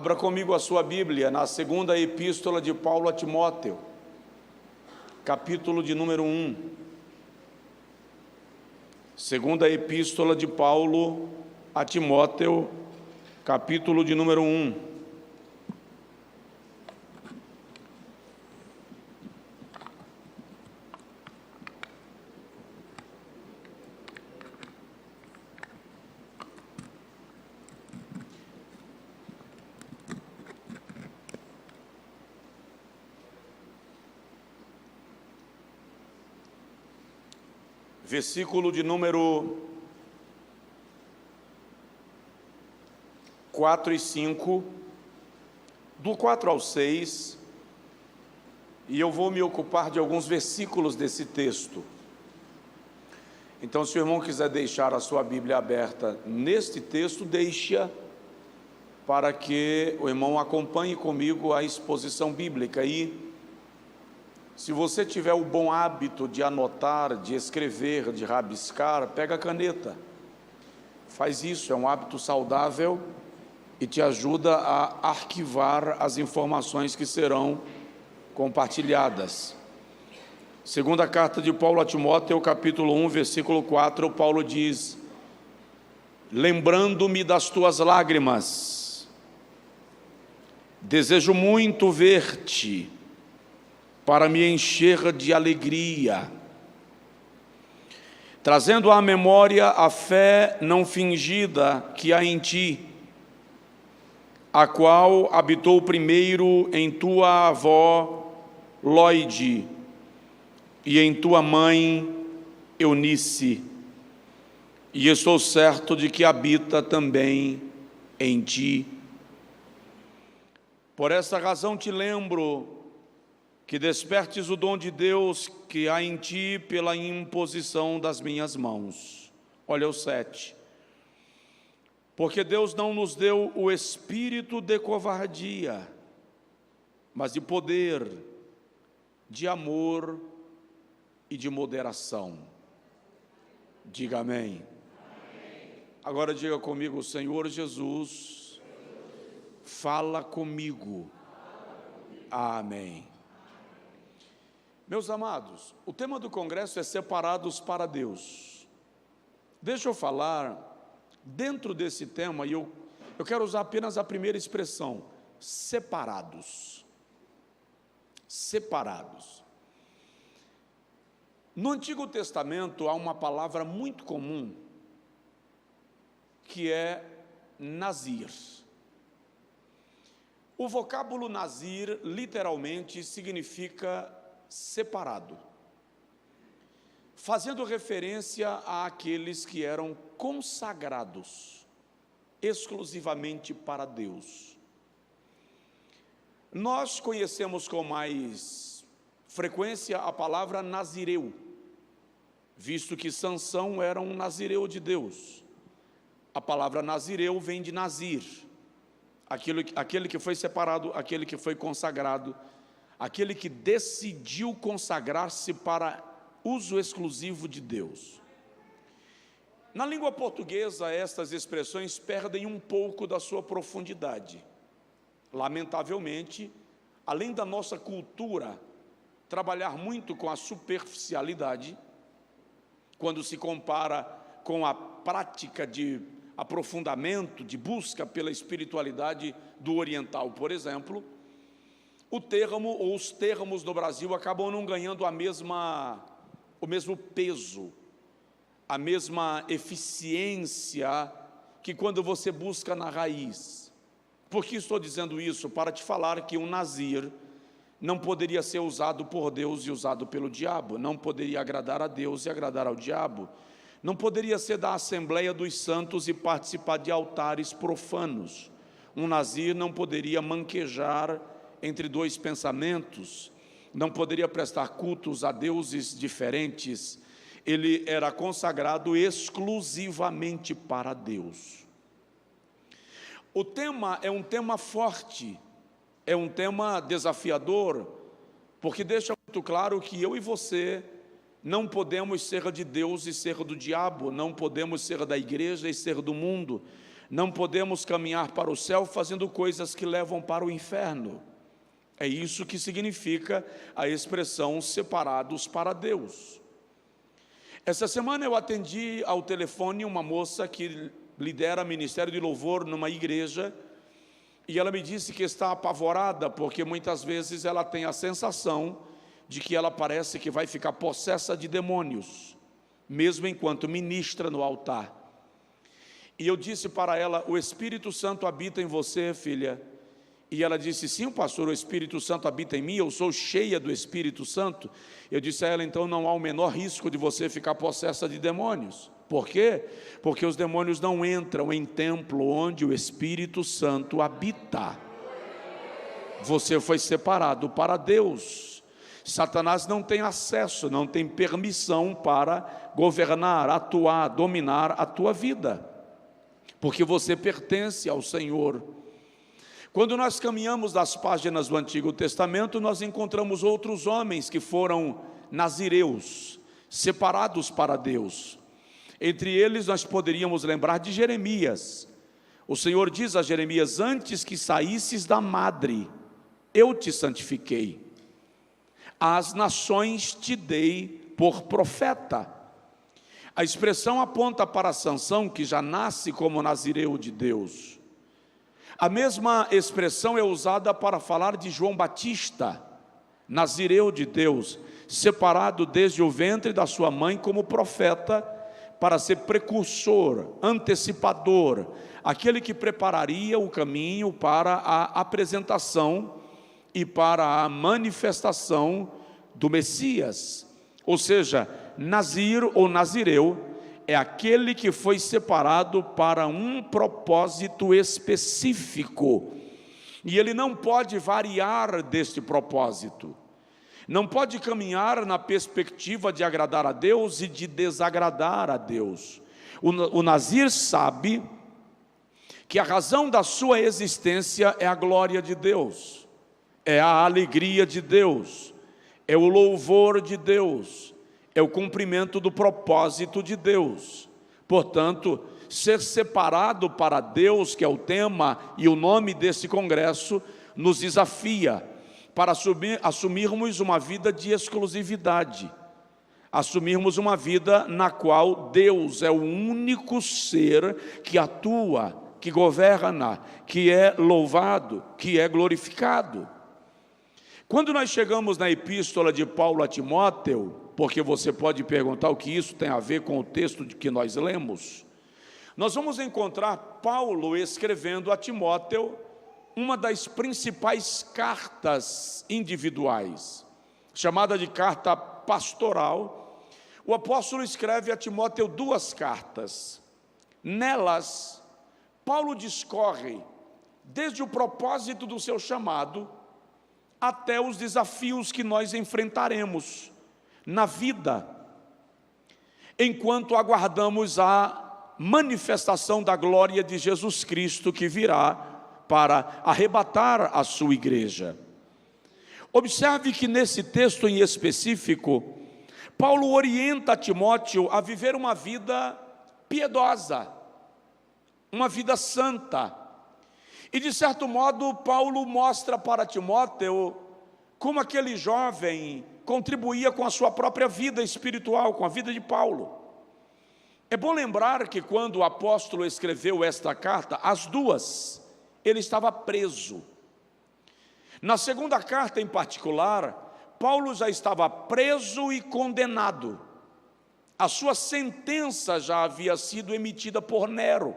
Abra comigo a sua Bíblia na segunda epístola de Paulo a Timóteo, capítulo de número 1. Segunda epístola de Paulo a Timóteo, capítulo de número 1. Versículo de número 4 e 5, do 4 ao 6, e eu vou me ocupar de alguns versículos desse texto. Então, se o irmão quiser deixar a sua Bíblia aberta neste texto, deixe-a para que o irmão acompanhe comigo a exposição bíblica. E se você tiver o bom hábito de anotar, de escrever, de rabiscar, pega a caneta. Faz isso, é um hábito saudável e te ajuda a arquivar as informações que serão compartilhadas. Segunda carta de Paulo a Timóteo, capítulo 1, versículo 4, Paulo diz: lembrando-me das tuas lágrimas, desejo muito ver-te, para me encher de alegria, trazendo à memória a fé não fingida que há em ti, a qual habitou primeiro em tua avó Lóide e em tua mãe Eunice, e estou certo de que habita também em ti. Por essa razão te lembro que despertes o dom de Deus que há em ti pela imposição das minhas mãos. Olha o 7. Porque Deus não nos deu o espírito de covardia, mas de poder, de amor e de moderação. Diga amém. Agora diga comigo: Senhor Jesus, fala comigo. Amém. Meus amados, o tema do congresso é separados para Deus. Deixa eu falar dentro desse tema, e eu quero usar apenas a primeira expressão: separados. Separados. No Antigo Testamento há uma palavra muito comum, que é nazir. O vocábulo nazir literalmente significa separado, fazendo referência àqueles que eram consagrados exclusivamente para Deus. Nós conhecemos com mais frequência a palavra nazireu, visto que Sansão era um nazireu de Deus. A palavra nazireu vem de nazir, aquele que foi separado, aquele que foi consagrado, aquele que decidiu consagrar-se para uso exclusivo de Deus. Na língua portuguesa, estas expressões perdem um pouco da sua profundidade. Lamentavelmente, além da nossa cultura trabalhar muito com a superficialidade, quando se compara com a prática de aprofundamento, de busca pela espiritualidade do oriental, por exemplo, o termo ou os termos no Brasil acabam não ganhando o mesmo peso, a mesma eficiência que quando você busca na raiz. Por que estou dizendo isso? Para te falar que um nazir não poderia ser usado por Deus e usado pelo diabo, não poderia agradar a Deus e agradar ao diabo, não poderia ser da Assembleia dos Santos e participar de altares profanos. Um nazir não poderia manquejar entre dois pensamentos, não poderia prestar cultos a deuses diferentes. Ele era consagrado exclusivamente para Deus. O tema é um tema forte, é um tema desafiador, porque deixa muito claro que eu e você não podemos ser de Deus e ser do diabo, não podemos ser da igreja e ser do mundo, não podemos caminhar para o céu fazendo coisas que levam para o inferno. É isso que significa a expressão separados para Deus. Essa semana eu atendi ao telefone uma moça que lidera ministério de louvor numa igreja, e ela me disse que está apavorada, porque muitas vezes ela tem a sensação de que ela parece que vai ficar possessa de demônios, mesmo enquanto ministra no altar. E eu disse para ela: o Espírito Santo habita em você, filha? E ela disse: sim, pastor, o Espírito Santo habita em mim, eu sou cheia do Espírito Santo. Eu disse a ela: então não há o menor risco de você ficar possessa de demônios. Por quê? Porque os demônios não entram em templo onde o Espírito Santo habita. Você foi separado para Deus. Satanás não tem acesso, não tem permissão para governar, atuar, dominar a tua vida, porque você pertence ao Senhor. Quando nós caminhamos das páginas do Antigo Testamento, nós encontramos outros homens que foram nazireus, separados para Deus. Entre eles nós poderíamos lembrar de Jeremias. O Senhor diz a Jeremias: antes que saísses da madre, eu te santifiquei. Às nações te dei por profeta. A expressão aponta para Sansão, que já nasce como nazireu de Deus. A mesma expressão é usada para falar de João Batista, nazireu de Deus, separado desde o ventre da sua mãe como profeta, para ser precursor, antecipador, aquele que prepararia o caminho para a apresentação e para a manifestação do Messias. Ou seja, Nazir ou Nazireu é aquele que foi separado para um propósito específico, e ele não pode variar deste propósito, não pode caminhar na perspectiva de agradar a Deus e de desagradar a Deus. O Nazir sabe que a razão da sua existência é a glória de Deus, é a alegria de Deus, é o louvor de Deus, é o cumprimento do propósito de Deus. Portanto, ser separado para Deus, que é o tema e o nome desse congresso, nos desafia para assumirmos uma vida de exclusividade, assumirmos uma vida na qual Deus é o único ser que atua, que governa, que é louvado, que é glorificado. Quando nós chegamos na epístola de Paulo a Timóteo, porque você pode perguntar o que isso tem a ver com o texto que nós lemos, nós vamos encontrar Paulo escrevendo a Timóteo uma das principais cartas individuais, chamada de carta pastoral. O apóstolo escreve a Timóteo 2 cartas. Nelas, Paulo discorre desde o propósito do seu chamado até os desafios que nós enfrentaremos na vida, enquanto aguardamos a manifestação da glória de Jesus Cristo, que virá para arrebatar a sua igreja. Observe que nesse texto em específico, Paulo orienta Timóteo a viver uma vida piedosa, uma vida santa. E de certo modo, Paulo mostra para Timóteo como aquele jovem contribuía com a sua própria vida espiritual, com a vida de Paulo. É bom lembrar que quando o apóstolo escreveu esta carta, as duas, ele estava preso. Na segunda carta em particular, Paulo já estava preso e condenado. A sua sentença já havia sido emitida por Nero.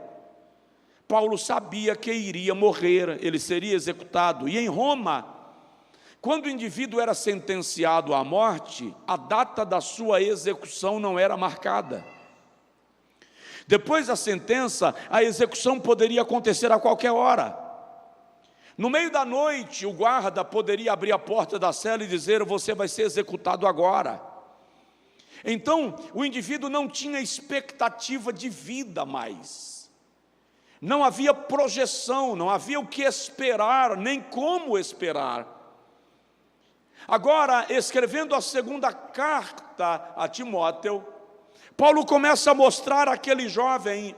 Paulo sabia que iria morrer, ele seria executado. E em Roma, quando o indivíduo era sentenciado à morte, a data da sua execução não era marcada. Depois da sentença, a execução poderia acontecer a qualquer hora. No meio da noite, o guarda poderia abrir a porta da cela e dizer: você vai ser executado agora. Então, o indivíduo não tinha expectativa de vida mais. Não havia projeção, não havia o que esperar, nem como esperar. Agora, escrevendo a segunda carta a Timóteo, Paulo começa a mostrar àquele jovem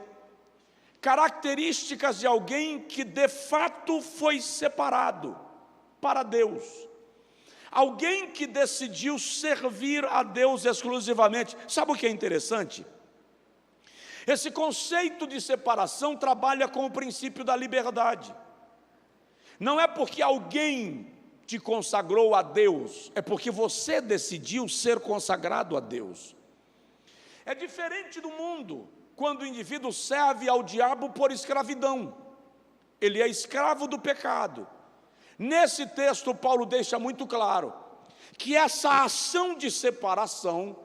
características de alguém que de fato foi separado para Deus, alguém que decidiu servir a Deus exclusivamente. Sabe o que é interessante? Esse conceito de separação trabalha com o princípio da liberdade. Não é porque alguém te consagrou a Deus, é porque você decidiu ser consagrado a Deus. É diferente do mundo, quando o indivíduo serve ao diabo por escravidão. Ele é escravo do pecado. Nesse texto, Paulo deixa muito claro que essa ação de separação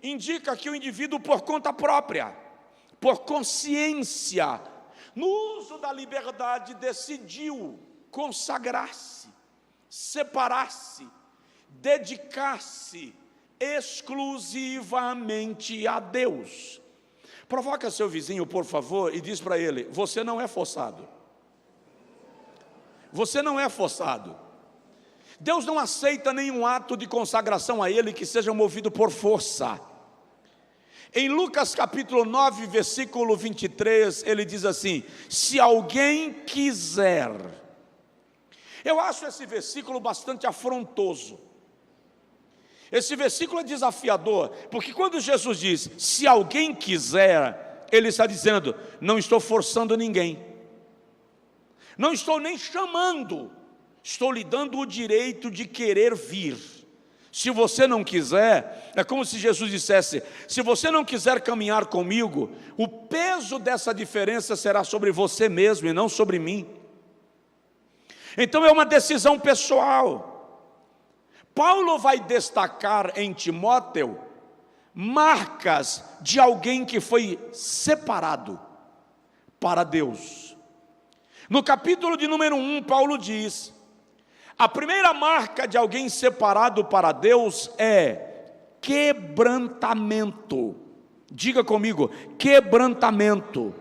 indica que o indivíduo, por conta própria, por consciência, no uso da liberdade, decidiu consagrar-se, separar-se, dedicar-se exclusivamente a Deus. Provoca seu vizinho, por favor, e diz para ele: você não é forçado. Você não é forçado. Deus não aceita nenhum ato de consagração a Ele que seja movido por força. Em Lucas capítulo 9, versículo 23, ele diz assim: se alguém quiser. Eu acho esse versículo bastante afrontoso. Esse versículo é desafiador, porque quando Jesus diz, se alguém quiser, Ele está dizendo, não estou forçando ninguém. Não estou nem chamando, estou lhe dando o direito de querer vir. Se você não quiser, é como se Jesus dissesse, se você não quiser caminhar comigo, o peso dessa diferença será sobre você mesmo e não sobre mim. Então é uma decisão pessoal. Paulo vai destacar em Timóteo marcas de alguém que foi separado para Deus. No capítulo de número 1, Paulo diz, a primeira marca de alguém separado para Deus é quebrantamento. Diga comigo, quebrantamento.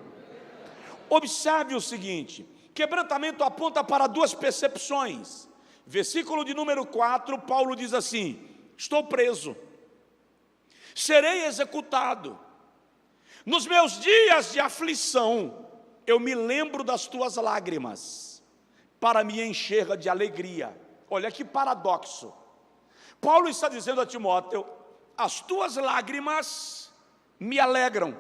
Observe o seguinte, quebrantamento aponta para duas percepções. Versículo de número 4, Paulo diz assim, estou preso, serei executado. Nos meus dias de aflição, eu me lembro das tuas lágrimas, para me encher de alegria. Olha que paradoxo. Paulo está dizendo a Timóteo, as tuas lágrimas me alegram.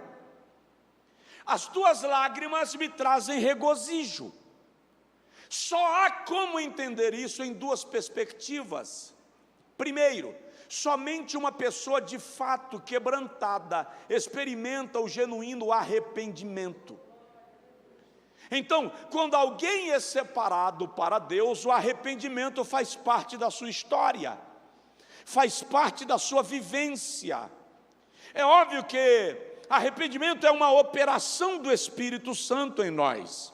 As tuas lágrimas me trazem regozijo. Só há como entender isso em duas perspectivas. Primeiro, somente uma pessoa de fato quebrantada experimenta o genuíno arrependimento. Então, quando alguém é separado para Deus, o arrependimento faz parte da sua história, faz parte da sua vivência. É óbvio que arrependimento é uma operação do Espírito Santo em nós.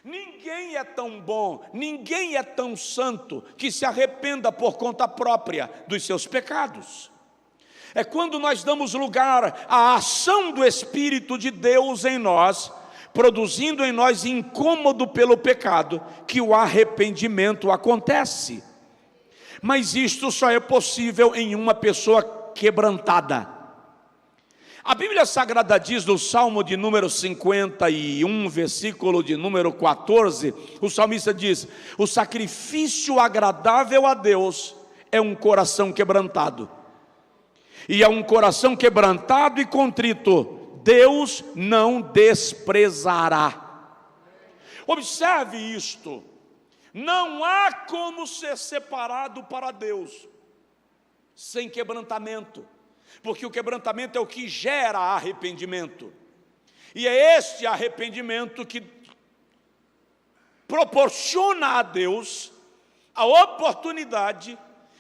Ninguém é tão bom, ninguém é tão santo que se arrependa por conta própria dos seus pecados. É quando nós damos lugar à ação do Espírito de Deus em nós, produzindo em nós incômodo pelo pecado, que o arrependimento acontece. Mas isto só é possível em uma pessoa quebrantada. A Bíblia Sagrada diz no Salmo de número 51, versículo de número 14, o salmista diz, o sacrifício agradável a Deus é um coração quebrantado. E é um coração quebrantado e contrito, Deus não desprezará. Observe isto, não há como ser separado para Deus sem quebrantamento, porque o quebrantamento é o que gera arrependimento, e é este arrependimento que proporciona a Deus a oportunidade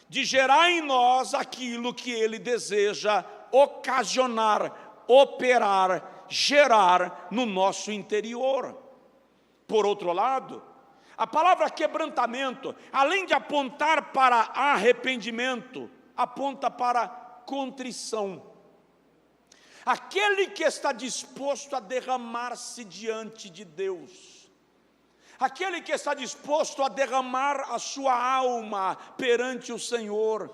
de gerar em nós aquilo que Ele deseja ocasionar, operar, gerar no nosso interior. Por outro lado, a palavra quebrantamento, além de apontar para arrependimento, aponta para contrição. Aquele que está disposto a derramar-se diante de Deus, aquele que está disposto a derramar a sua alma perante o Senhor.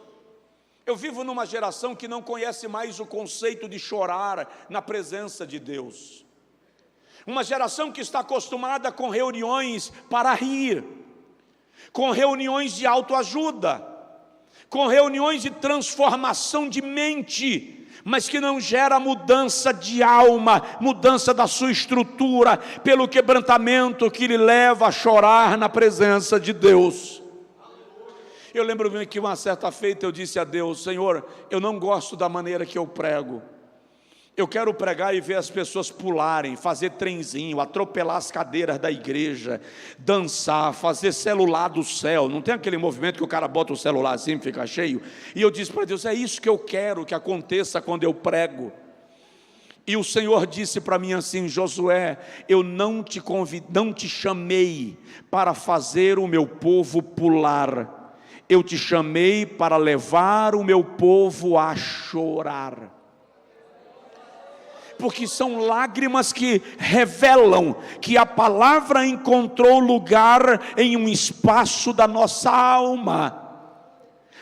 Eu vivo numa geração que não conhece mais o conceito de chorar na presença de Deus. Uma geração que está acostumada com reuniões para rir, com reuniões de autoajuda, com reuniões de transformação de mente, mas que não gera mudança de alma, mudança da sua estrutura, pelo quebrantamento que lhe leva a chorar na presença de Deus. Eu lembro-me que uma certa feita eu disse a Deus: Senhor, eu não gosto da maneira que eu prego. Eu quero pregar e ver as pessoas pularem, fazer trenzinho, atropelar as cadeiras da igreja, dançar, fazer celular do céu. Não tem aquele movimento que o cara bota o celular assim e fica cheio? E eu disse para Deus: é isso que eu quero que aconteça quando eu prego. E o Senhor disse para mim assim: Josué, eu não te chamei para fazer o meu povo pular. Eu te chamei para levar o meu povo a chorar. Porque são lágrimas que revelam que a palavra encontrou lugar em um espaço da nossa alma.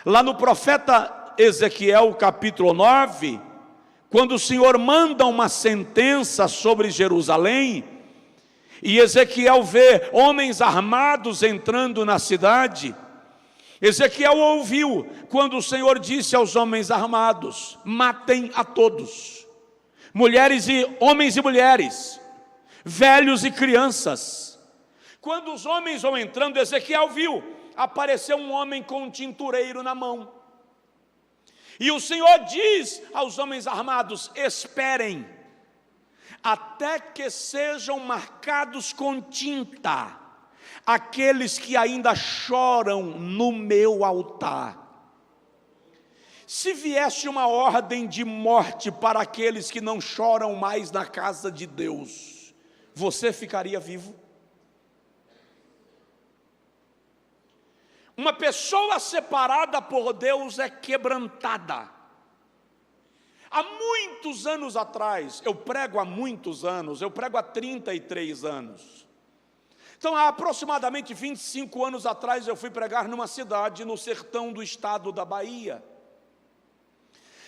Lá no profeta Ezequiel capítulo 9, quando o Senhor manda uma sentença sobre Jerusalém, e Ezequiel vê homens armados entrando na cidade, Ezequiel ouviu quando o Senhor disse aos homens armados: matem a todos, mulheres e homens e mulheres, velhos e crianças. Quando os homens vão entrando, Ezequiel viu, apareceu um homem com um tintureiro na mão. E o Senhor diz aos homens armados: esperem, até que sejam marcados com tinta aqueles que ainda choram no meu altar. Se viesse uma ordem de morte para aqueles que não choram mais na casa de Deus, você ficaria vivo? Uma pessoa separada por Deus é quebrantada. Há muitos anos atrás, eu prego há muitos anos, eu prego há 33 anos. Então, há aproximadamente 25 anos atrás, eu fui pregar numa cidade no sertão do estado da Bahia.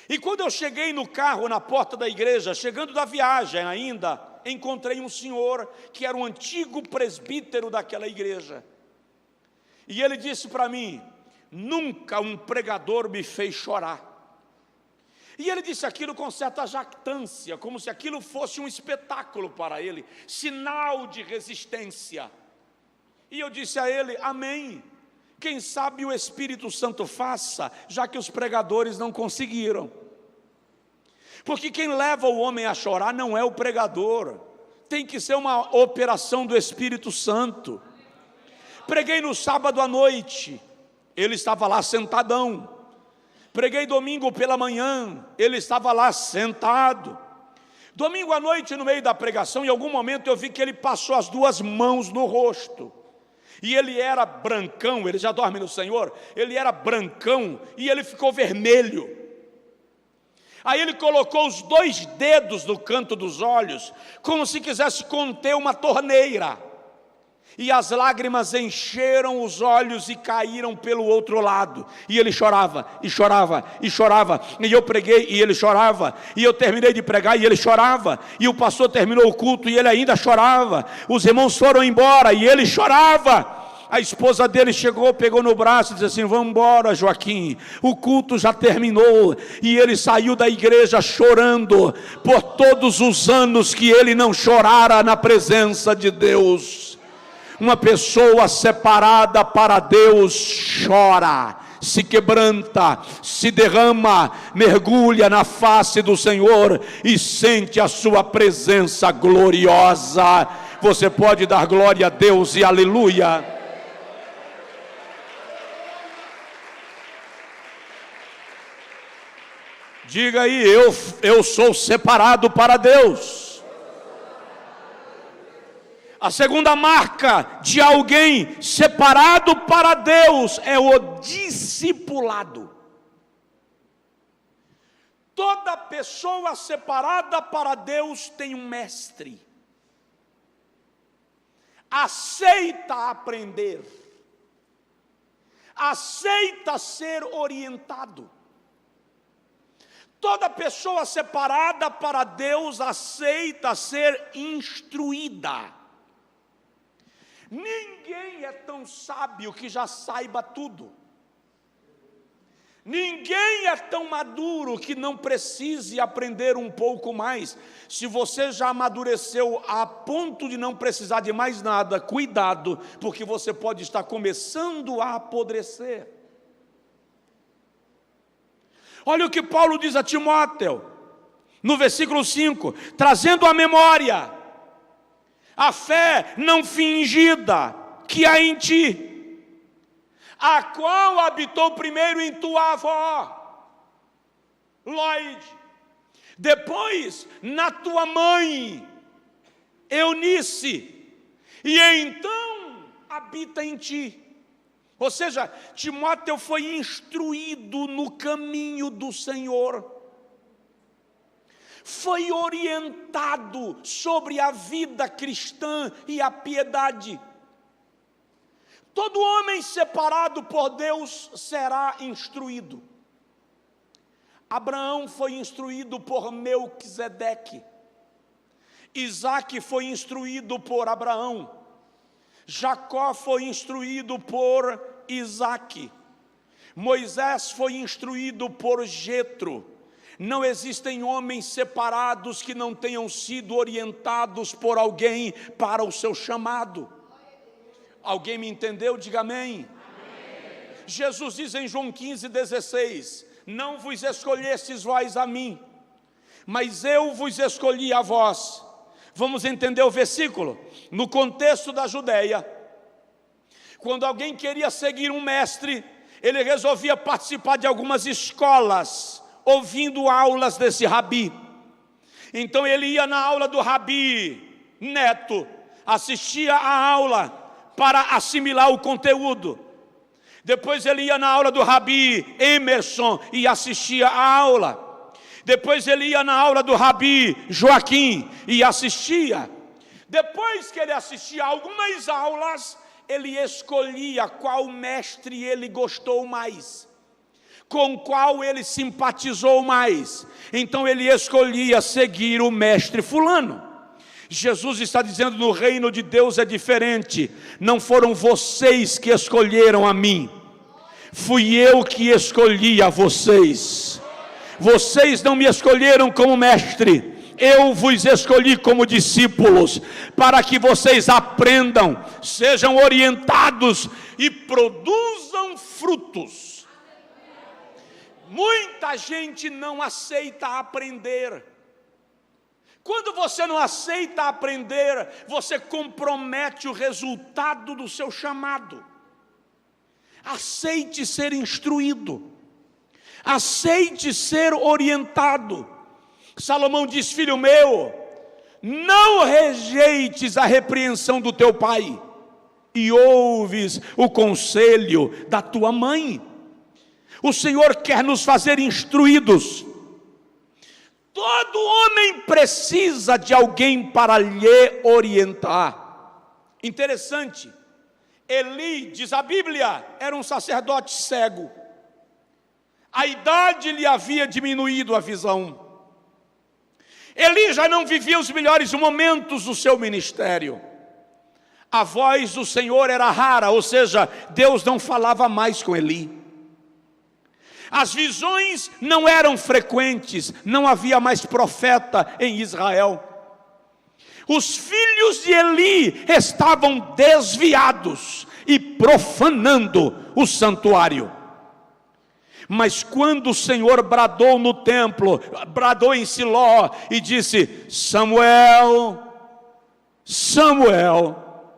E quando eu cheguei no carro, na porta da igreja, chegando da viagem ainda, encontrei um senhor que era um antigo presbítero daquela igreja. E ele disse para mim: nunca um pregador me fez chorar. E ele disse aquilo com certa jactância, como se aquilo fosse um espetáculo para ele, sinal de resistência. E eu disse a ele: amém. Quem sabe o Espírito Santo faça, já que os pregadores não conseguiram. Porque quem leva o homem a chorar não é o pregador, tem que ser uma operação do Espírito Santo. Preguei no sábado à noite, ele estava lá sentadão. Preguei domingo pela manhã, ele estava lá sentado. Domingo à noite, no meio da pregação, em algum momento eu vi que ele passou as duas mãos no rosto. E ele era brancão, ele já dorme no Senhor, ele era brancão e ele ficou vermelho. Aí ele colocou os 2 dedos no canto dos olhos, como se quisesse conter uma torneira. E as lágrimas encheram os olhos e caíram pelo outro lado. E ele chorava, e chorava, e chorava. E eu preguei e ele chorava. E eu terminei de pregar e ele chorava. E o pastor terminou o culto e ele ainda chorava. Os irmãos foram embora e ele chorava. A esposa dele chegou, pegou no braço e disse assim: vamos embora, Joaquim, o culto já terminou. E ele saiu da igreja chorando por todos os anos que ele não chorara na presença de Deus. Uma pessoa separada para Deus chora, se quebranta, se derrama, mergulha na face do Senhor e sente a sua presença gloriosa. Você pode dar glória a Deus e aleluia. Diga aí: eu sou separado para Deus. A segunda marca de alguém separado para Deus é o discipulado. Toda pessoa separada para Deus tem um mestre. Aceita aprender. Aceita ser orientado. Toda pessoa separada para Deus aceita ser instruída. Ninguém é tão sábio que já saiba tudo. Ninguém é tão maduro que não precise aprender um pouco mais. Se você já amadureceu a ponto de não precisar de mais nada, cuidado, porque você pode estar começando a apodrecer. Olha o que Paulo diz a Timóteo, no versículo 5, trazendo à memória a fé não fingida que há em ti, a qual habitou primeiro em tua avó, Loide, depois na tua mãe, Eunice, e então habita em ti. Ou seja, Timóteo foi instruído no caminho do Senhor, foi orientado sobre a vida cristã e a piedade. Todo homem separado por Deus será instruído. Abraão foi instruído por Melquisedeque. Isaac foi instruído por Abraão. Jacó foi instruído por Isaac. Moisés foi instruído por Jetro. Não existem homens separados que não tenham sido orientados por alguém para o seu chamado. Alguém me entendeu? Diga amém. Amém. Jesus diz em João 15,16: não vos escolhestes vós a mim, mas eu vos escolhi a vós. Vamos entender o versículo? No contexto da Judeia, quando alguém queria seguir um mestre, ele resolvia participar de algumas escolas, ouvindo aulas desse rabi. Então ele ia na aula do rabi Neto, assistia à aula para assimilar o conteúdo. Depois ele ia na aula do rabi Emerson e assistia à aula. Depois ele ia na aula do rabi Joaquim e assistia. Depois que ele assistia a algumas aulas, ele escolhia qual mestre ele gostou mais, com qual ele simpatizou mais. Então ele escolhia seguir o mestre fulano. Jesus está dizendo: no reino de Deus é diferente. Não foram vocês que escolheram a mim, fui eu que escolhi a vocês. Vocês não me escolheram como mestre, eu vos escolhi como discípulos, para que vocês aprendam, sejam orientados e produzam frutos. Muita gente não aceita aprender. Quando você não aceita aprender, você compromete o resultado do seu chamado. Aceite ser instruído, aceite ser orientado. Salomão diz: filho meu, não rejeites a repreensão do teu pai, e ouves o conselho da tua mãe. O Senhor quer nos fazer instruídos. Todo homem precisa de alguém para lhe orientar. Interessante, Eli, diz a Bíblia, era um sacerdote cego. A idade lhe havia diminuído a visão. Eli já não vivia os melhores momentos do seu ministério. A voz do Senhor era rara, ou seja, Deus não falava mais com Eli. As visões não eram frequentes, não havia mais profeta em Israel. Os filhos de Eli estavam desviados e profanando o santuário. Mas quando o Senhor bradou no templo, bradou em Siló e disse: Samuel, Samuel.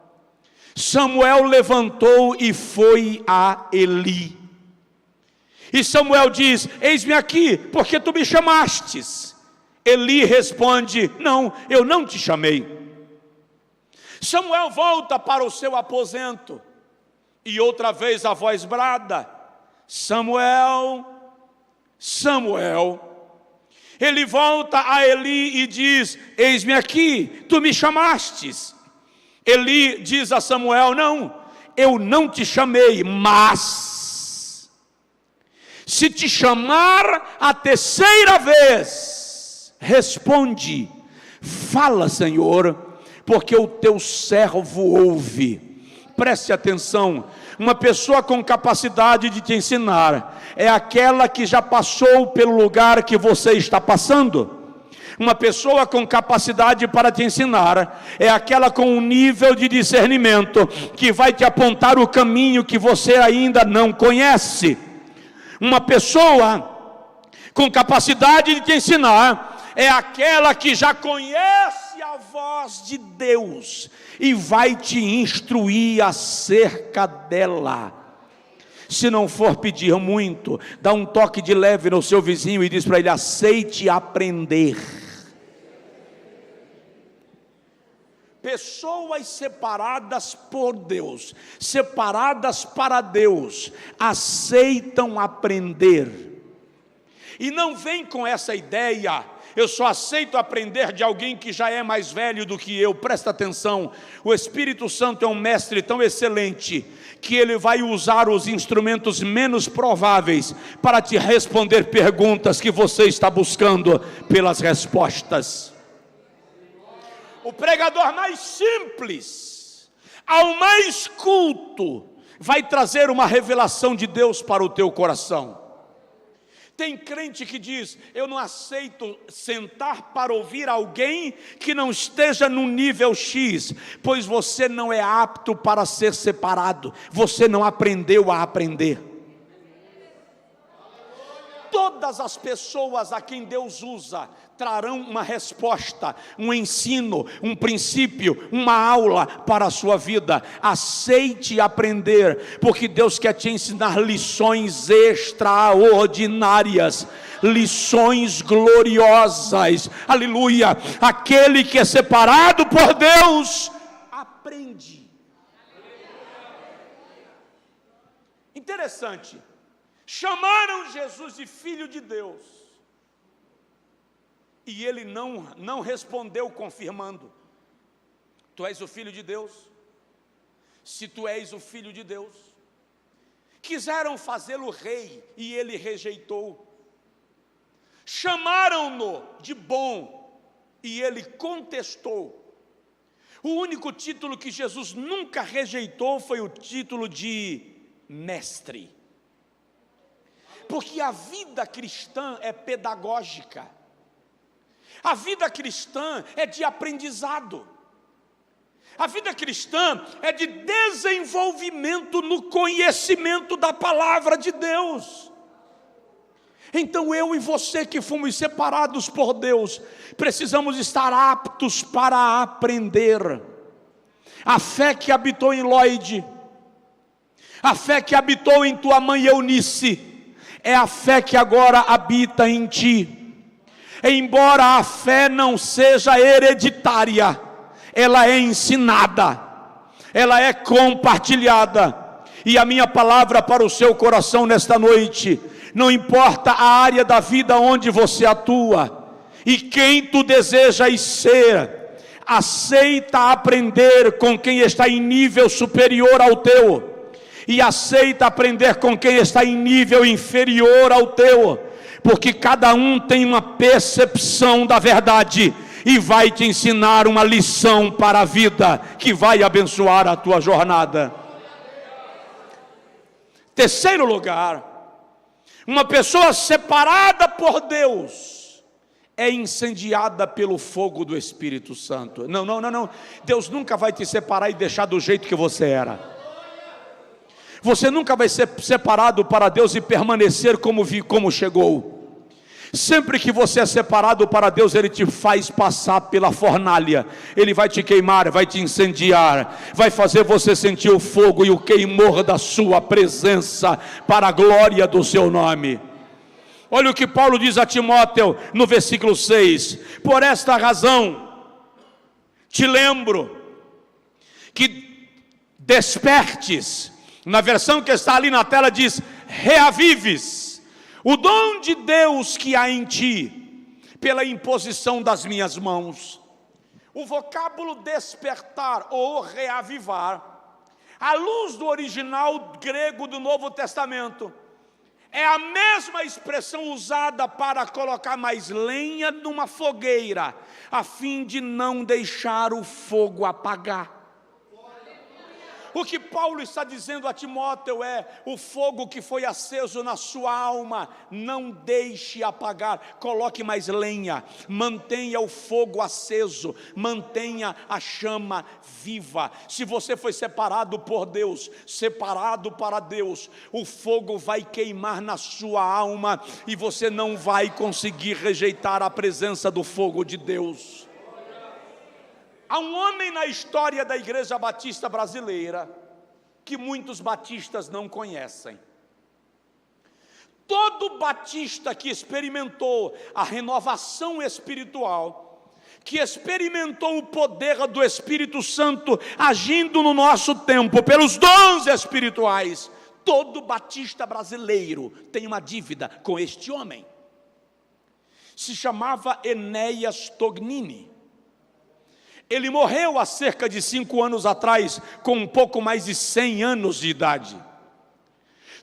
Samuel levantou e foi a Eli. E Samuel diz: eis-me aqui, porque tu me chamastes. Eli responde: não, eu não te chamei. Samuel volta para o seu aposento, e outra vez a voz brada: Samuel, Samuel. Ele volta a Eli e diz: eis-me aqui, tu me chamastes. Eli diz a Samuel: não, eu não te chamei, mas Se te chamar a terceira vez, responde: fala, Senhor, porque o teu servo ouve. Preste atenção, uma pessoa com capacidade de te ensinar é aquela que já passou pelo lugar que você está passando. Uma pessoa com capacidade para te ensinar é aquela com um nível de discernimento que vai te apontar o caminho que você ainda não conhece. Uma pessoa com capacidade de te ensinar é aquela que já conhece a voz de Deus e vai te instruir acerca dela. Se não for pedir muito, dá um toque de leve no seu vizinho e diz para ele: aceite aprender. Pessoas separadas por Deus, separadas para Deus, aceitam aprender. E não vem com essa ideia: eu só aceito aprender de alguém que já é mais velho do que eu. Presta atenção, o Espírito Santo é um mestre tão excelente, que ele vai usar os instrumentos menos prováveis para te responder perguntas que você está buscando pelas respostas. O pregador mais simples ao mais culto vai trazer uma revelação de Deus para o teu coração. Tem crente que diz: eu não aceito sentar para ouvir alguém que não esteja no nível X, pois você não é apto para ser separado, você não aprendeu a aprender. Todas as pessoas a quem Deus usa trarão uma resposta, um ensino, um princípio, uma aula para a sua vida. Aceite aprender, porque Deus quer te ensinar lições extraordinárias, lições gloriosas. Aleluia! Aquele que é separado por Deus aprende. Interessante, chamaram Jesus de Filho de Deus, e ele não respondeu confirmando: tu és o Filho de Deus? Se tu és o Filho de Deus. Quiseram fazê-lo rei e ele rejeitou. Chamaram-no de bom e ele contestou. O único título que Jesus nunca rejeitou foi o título de mestre. Porque a vida cristã é pedagógica. A vida cristã é de aprendizado. A vida cristã é de desenvolvimento no conhecimento da palavra de Deus. Então eu e você que fomos separados por Deus, precisamos estar aptos para aprender. A fé que habitou em Lloyd, a fé que habitou em tua mãe Eunice, é a fé que agora habita em ti. Embora a fé não seja hereditária, ela é ensinada, ela é compartilhada. E a minha palavra para o seu coração nesta noite: não importa a área da vida onde você atua e quem tu desejas ser, aceita aprender com quem está em nível superior ao teu, e aceita aprender com quem está em nível inferior ao teu, porque cada um tem uma percepção da verdade e vai te ensinar uma lição para a vida que vai abençoar a tua jornada. Terceiro lugar, uma pessoa separada por Deus é incendiada pelo fogo do Espírito Santo. Não. Deus nunca vai te separar e deixar do jeito que você era. Você nunca vai ser separado para Deus e permanecer como chegou. Sempre que você é separado para Deus, Ele te faz passar pela fornalha. Ele vai te queimar, vai te incendiar, vai fazer você sentir o fogo e o queimor da sua presença, para a glória do seu nome. Olha o que Paulo diz a Timóteo no versículo 6: por esta razão te lembro que despertes. Na versão que está ali na tela diz: reavives o dom de Deus que há em ti, pela imposição das minhas mãos. O vocábulo despertar ou reavivar, à luz do original grego do Novo Testamento, é a mesma expressão usada para colocar mais lenha numa fogueira, a fim de não deixar o fogo apagar. O que Paulo está dizendo a Timóteo é: o fogo que foi aceso na sua alma, não deixe apagar, coloque mais lenha, mantenha o fogo aceso, mantenha a chama viva. Se você foi separado por Deus, separado para Deus, o fogo vai queimar na sua alma e você não vai conseguir rejeitar a presença do fogo de Deus. Há um homem na história da Igreja Batista Brasileira que muitos batistas não conhecem. Todo batista que experimentou a renovação espiritual, que experimentou o poder do Espírito Santo agindo no nosso tempo pelos dons espirituais, todo batista brasileiro tem uma dívida com este homem. Se chamava Enéas Tognini. Ele morreu há cerca de 5 anos atrás, com um pouco mais de 100 anos de idade.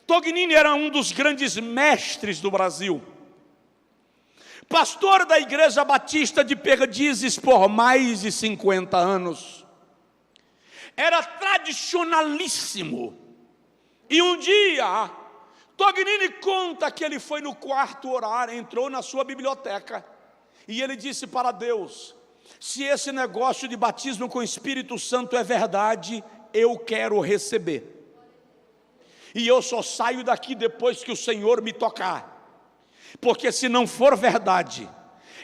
Tognini era um dos grandes mestres do Brasil. Pastor da Igreja Batista de Perdizes por mais de 50 anos. Era tradicionalíssimo. E um dia, Tognini conta que ele foi no quarto orar, entrou na sua biblioteca, e ele disse para Deus: se esse negócio de batismo com o Espírito Santo é verdade, eu quero receber. E eu só saio daqui depois que o Senhor me tocar. Porque se não for verdade,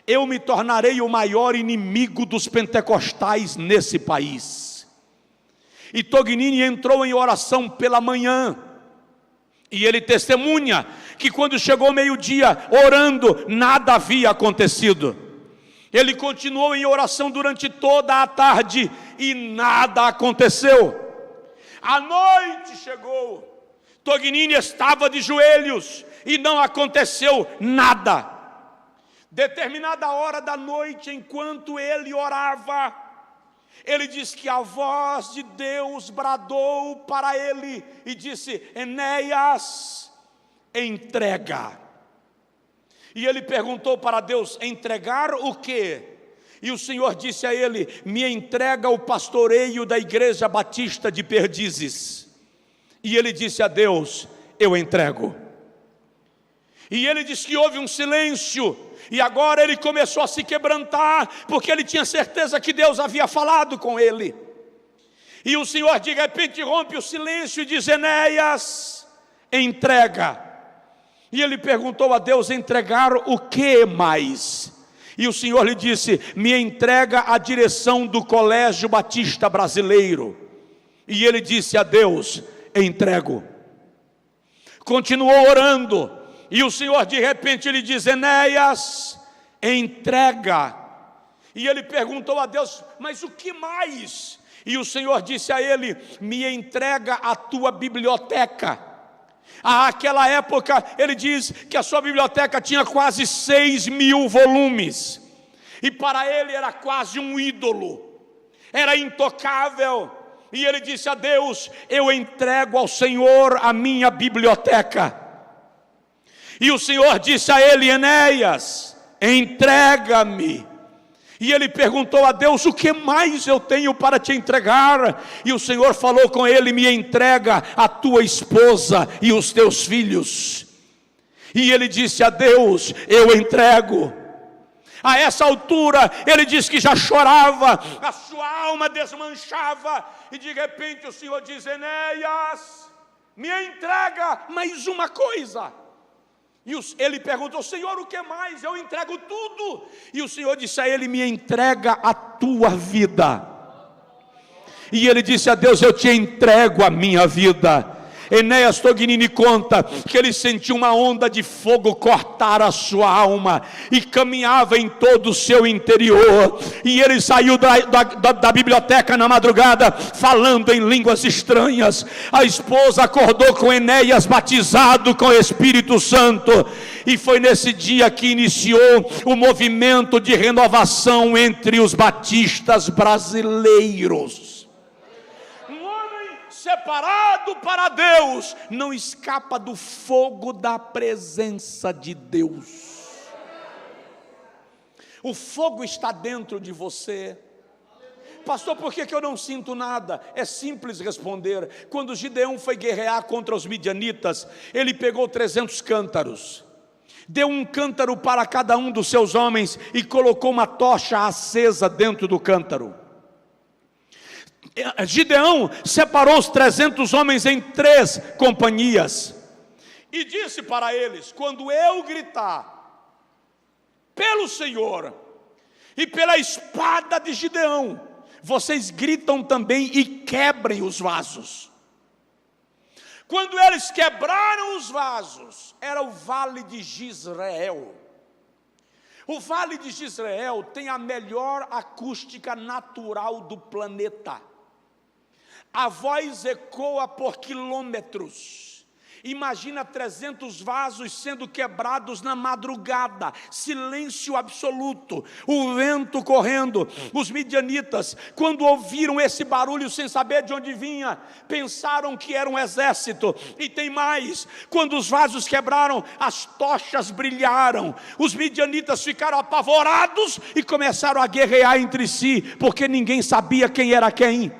eu me tornarei o maior inimigo dos pentecostais nesse país. E Tognini entrou em oração pela manhã. E ele testemunha que quando chegou meio-dia, orando, nada havia acontecido. Ele continuou em oração durante toda a tarde e nada aconteceu. A noite chegou, Tognini estava de joelhos e não aconteceu nada. Determinada hora da noite, enquanto ele orava, ele diz que a voz de Deus bradou para ele e disse: Enéas, entrega. E ele perguntou para Deus: entregar o quê? E o Senhor disse a ele: me entrega o pastoreio da Igreja Batista de Perdizes. E ele disse a Deus: eu entrego. E ele disse que houve um silêncio, e agora ele começou a se quebrantar, porque ele tinha certeza que Deus havia falado com ele. E o Senhor de repente rompe o silêncio e diz: Enéas, entrega. E ele perguntou a Deus: entregar o que mais? E o Senhor lhe disse: me entrega a direção do Colégio Batista Brasileiro. E ele disse a Deus: entrego. Continuou orando, e o Senhor de repente lhe diz: Enéas, entrega. E ele perguntou a Deus: mas o que mais? E o Senhor disse a ele: me entrega a tua biblioteca. Àquela época, ele diz que a sua biblioteca tinha quase 6.000 volumes. E para ele era quase um ídolo. Era intocável. E ele disse a Deus: eu entrego ao Senhor a minha biblioteca. E o Senhor disse a ele: Enéas, entrega-me. E ele perguntou a Deus: o que mais eu tenho para te entregar? E o Senhor falou com ele: me entrega a tua esposa e os teus filhos. E ele disse a Deus: eu entrego. A essa altura ele disse que já chorava, a sua alma desmanchava, e de repente o Senhor diz: Enéas, me entrega mais uma coisa. E ele perguntou: Senhor, o que mais? Eu entrego tudo. E o Senhor disse a ele: me entrega a tua vida. E ele disse a Deus: eu te entrego a minha vida. Enéas Tognini conta que ele sentiu uma onda de fogo cortar a sua alma e caminhava em todo o seu interior. E ele saiu da biblioteca na madrugada falando em línguas estranhas. A esposa acordou com Enéas batizado com o Espírito Santo. E foi nesse dia que iniciou o movimento de renovação entre os batistas brasileiros. separado para Deus não escapa do fogo da presença de Deus. O fogo está dentro de você. Pastor, por que eu não sinto nada? É simples responder. Quando Gideão foi guerrear contra os midianitas, ele pegou 300 cântaros, deu um cântaro para cada um dos seus homens e colocou uma tocha acesa dentro do cântaro. Gideão separou os 300 homens em 3 companhias e disse para eles: quando eu gritar pelo Senhor e pela espada de Gideão, vocês gritam também e quebrem os vasos. Quando eles quebraram os vasos, era o vale de Jezreel. O vale de Jezreel tem a melhor acústica natural do planeta. A voz ecoa por quilômetros. Imagina 300 vasos sendo quebrados na madrugada, silêncio absoluto, o vento correndo. Os midianitas, quando ouviram esse barulho sem saber de onde vinha, pensaram que era um exército. E tem mais: quando os vasos quebraram, as tochas brilharam. Os midianitas ficaram apavorados e começaram a guerrear entre si, porque ninguém sabia quem era quem.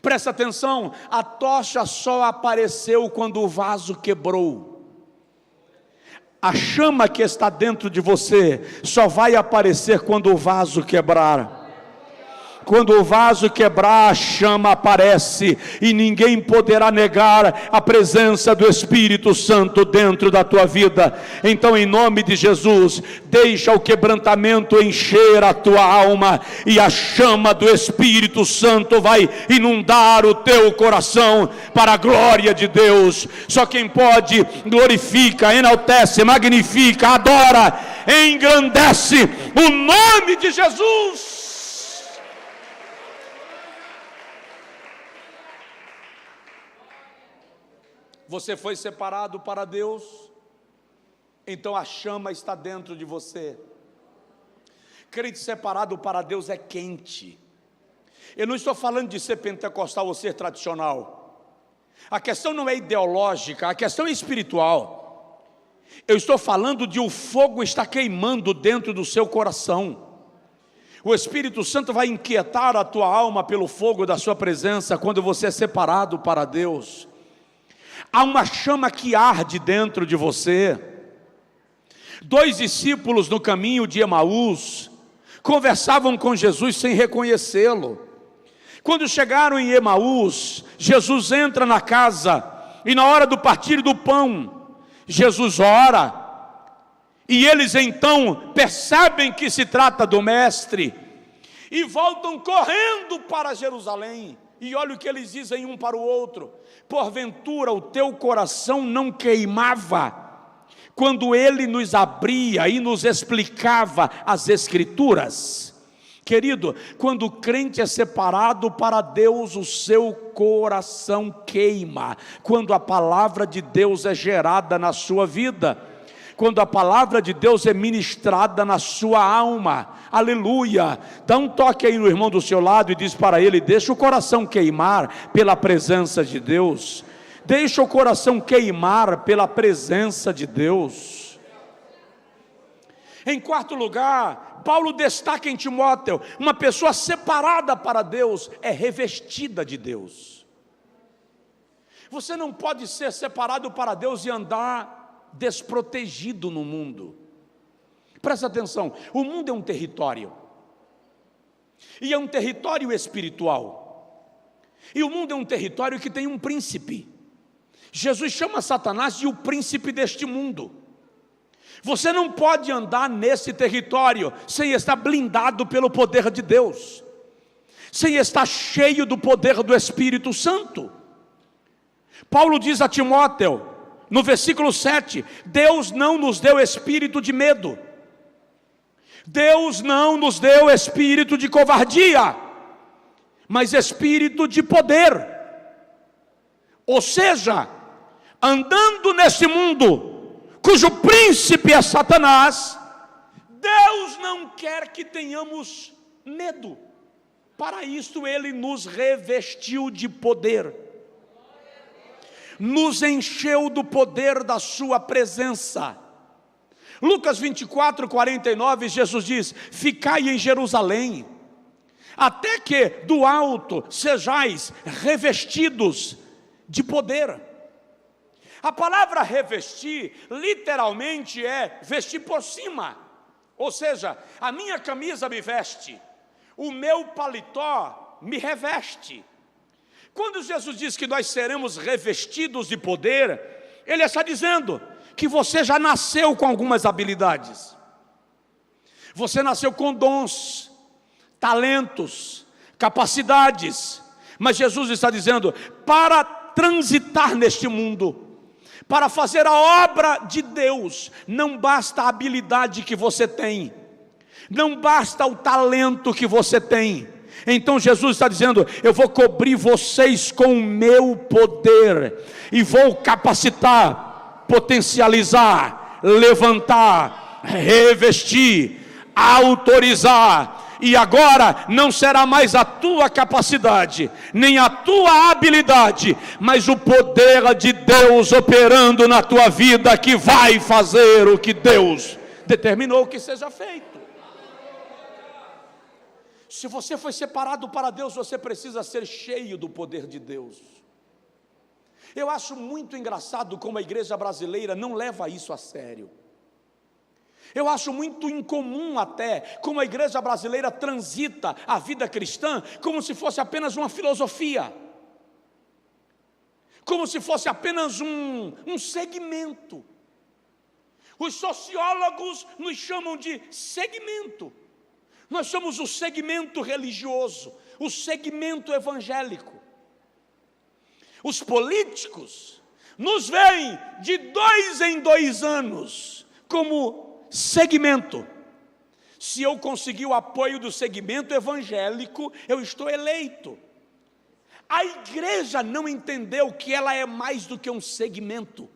Presta atenção, a tocha só apareceu quando o vaso quebrou. A chama que está dentro de você só vai aparecer quando o vaso quebrar. Quando o vaso quebrar, a chama aparece e ninguém poderá negar a presença do Espírito Santo dentro da tua vida. Então, em nome de Jesus, deixa o quebrantamento encher a tua alma e a chama do Espírito Santo vai inundar o teu coração para a glória de Deus. Só quem pode glorifica, enaltece, magnifica, adora, engrandece o nome de Jesus. Você foi separado para Deus, então a chama está dentro de você. Crente separado para Deus é quente. Eu não estou falando de ser pentecostal ou ser tradicional. A questão não é ideológica, a questão é espiritual. Eu estou falando de o fogo está queimando dentro do seu coração. O Espírito Santo vai inquietar a tua alma pelo fogo da sua presença quando você é separado para Deus. Há uma chama que arde dentro de você. 2 discípulos no caminho de Emaús conversavam com Jesus sem reconhecê-lo. Quando chegaram em Emaús, Jesus entra na casa e na hora do partir do pão, Jesus ora e eles então percebem que se trata do Mestre e voltam correndo para Jerusalém. E olha o que eles dizem um para o outro: porventura o teu coração não queimava quando ele nos abria e nos explicava as Escrituras? Querido, quando o crente é separado para Deus, o seu coração queima. Quando a palavra de Deus é gerada na sua vida, quando a palavra de Deus é ministrada na sua alma, aleluia. Dá um toque aí no irmão do seu lado e diz para ele: deixa o coração queimar pela presença de Deus. Deixa o coração queimar pela presença de Deus. Em quarto lugar, Paulo destaca em Timóteo: uma pessoa separada para Deus é revestida de Deus. Você não pode ser separado para Deus e andar desprotegido no mundo. Presta atenção, o mundo é um território, e é um território espiritual, e o mundo é um território que tem um príncipe. Jesus chama Satanás de o príncipe deste mundo. Você não pode andar nesse território sem estar blindado pelo poder de Deus, sem estar cheio do poder do Espírito Santo. Paulo diz a Timóteo, no versículo 7, Deus não nos deu espírito de medo, Deus não nos deu espírito de covardia, mas espírito de poder. Ou seja, andando nesse mundo, cujo príncipe é Satanás, Deus não quer que tenhamos medo. para isto Ele nos revestiu de poder, nos encheu do poder da sua presença. Lucas 24, 49, Jesus diz: ficai em Jerusalém, até que do alto sejais revestidos de poder. A palavra revestir, literalmente é vestir por cima. Ou seja, a minha camisa me veste, o meu paletó me reveste. Quando Jesus diz que nós seremos revestidos de poder, Ele está dizendo que você já nasceu com algumas habilidades. Você nasceu com dons, talentos, capacidades. Mas Jesus está dizendo, para transitar neste mundo, para fazer a obra de Deus, não basta a habilidade que você tem, não basta o talento que você tem. Então Jesus está dizendo, eu vou cobrir vocês com o meu poder, e vou capacitar, potencializar, levantar, revestir, autorizar. E agora não será mais a tua capacidade, nem a tua habilidade, mas o poder de Deus operando na tua vida, que vai fazer o que Deus determinou que seja feito. Se você foi separado para Deus, você precisa ser cheio do poder de Deus. Eu acho muito engraçado como a igreja brasileira não leva isso a sério. Eu acho muito incomum até como a igreja brasileira transita a vida cristã como se fosse apenas uma filosofia, como se fosse apenas um segmento. Os sociólogos nos chamam de segmento. Nós somos o segmento religioso, o segmento evangélico. Os políticos nos veem de 2 em 2 anos como segmento. Se eu conseguir o apoio do segmento evangélico, eu estou eleito. A igreja não entendeu que ela é mais do que um segmento.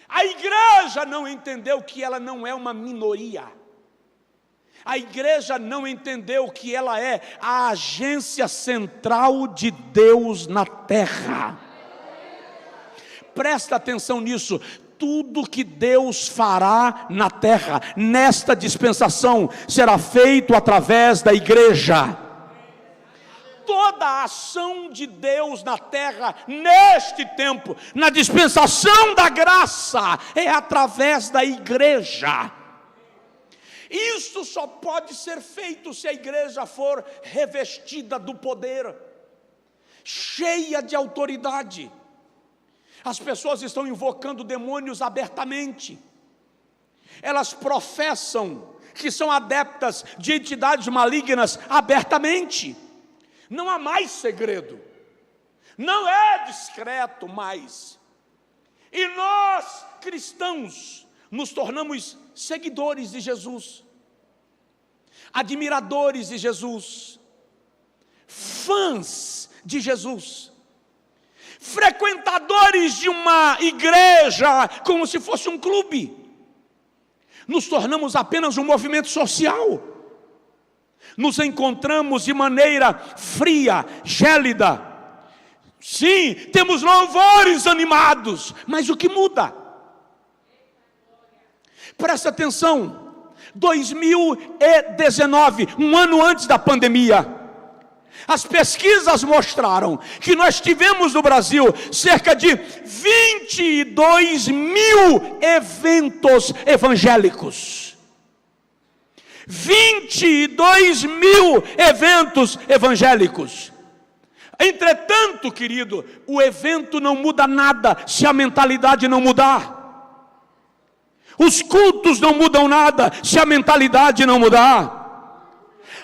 A igreja não entendeu que ela não é uma minoria. A igreja não entendeu que ela é a agência central de Deus na terra. Presta atenção nisso. Tudo que Deus fará na terra, nesta dispensação, será feito através da igreja. Toda a ação de Deus na terra, neste tempo, na dispensação da graça, é através da igreja. Isso só pode ser feito se a igreja for revestida do poder, cheia de autoridade. As pessoas estão invocando demônios abertamente. Elas professam que são adeptas de entidades malignas abertamente. Não há mais segredo. Não é discreto mais. E nós, cristãos, nos tornamos seguidores de Jesus, admiradores de Jesus, fãs de Jesus, frequentadores de uma igreja como se fosse um clube. Nos tornamos apenas um movimento social. Nos encontramos de maneira fria, gélida. Sim, temos louvores animados, mas o que muda? Presta atenção, 2019, um ano antes da pandemia, as pesquisas mostraram que nós tivemos no Brasil cerca de 22 mil eventos evangélicos. 22 mil eventos evangélicos. Entretanto, querido, o evento não muda nada se a mentalidade não mudar. Os cultos não mudam nada se a mentalidade não mudar.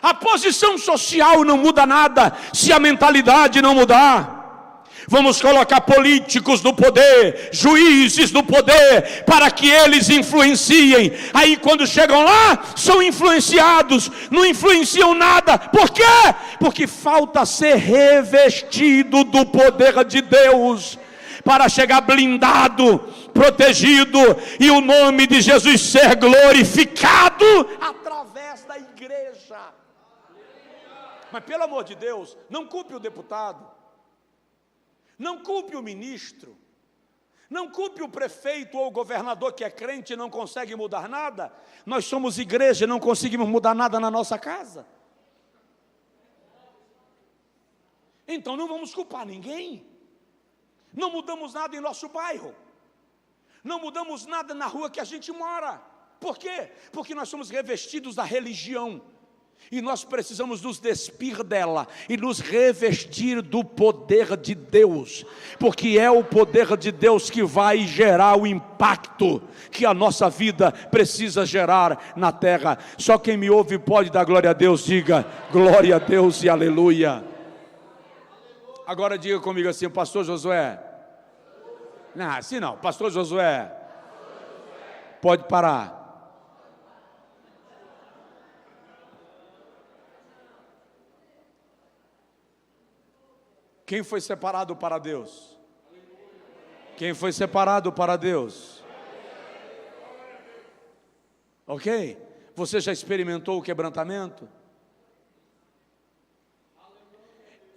A posição social não muda nada se a mentalidade não mudar. Vamos colocar políticos no poder, juízes no poder, para que eles influenciem. Aí quando chegam lá, são influenciados, não influenciam nada. Por quê? Porque falta ser revestido do poder de Deus, para chegar blindado, protegido, e o nome de Jesus ser glorificado através da igreja. Mas pelo amor de Deus, não culpe o deputado, não culpe o ministro, não culpe o prefeito ou o governador que é crente e não consegue mudar nada. Nós somos igreja e não conseguimos mudar nada na nossa casa. Então não vamos culpar ninguém. Não mudamos nada em nosso bairro. Não mudamos nada na rua que a gente mora. Por quê? Porque nós somos revestidos da religião. E nós precisamos nos despir dela e nos revestir do poder de Deus. Porque é o poder de Deus que vai gerar o impacto que a nossa vida precisa gerar na terra. Só quem me ouve pode dar glória a Deus. Diga glória a Deus e aleluia. Agora diga comigo assim, pastor Josué. Não, assim não, pastor Josué. Pode parar. Quem foi separado para Deus? Quem foi separado para Deus? Ok? Você já experimentou o quebrantamento?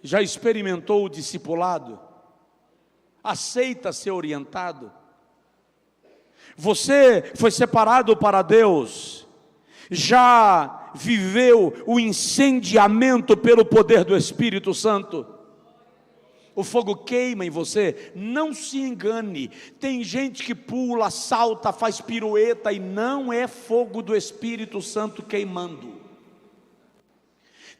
Já experimentou o discipulado? Aceita ser orientado? Você foi separado para Deus? Já viveu o incendiamento pelo poder do Espírito Santo? O fogo queima em você, não se engane. Tem gente que pula, salta, faz pirueta e não é fogo do Espírito Santo queimando.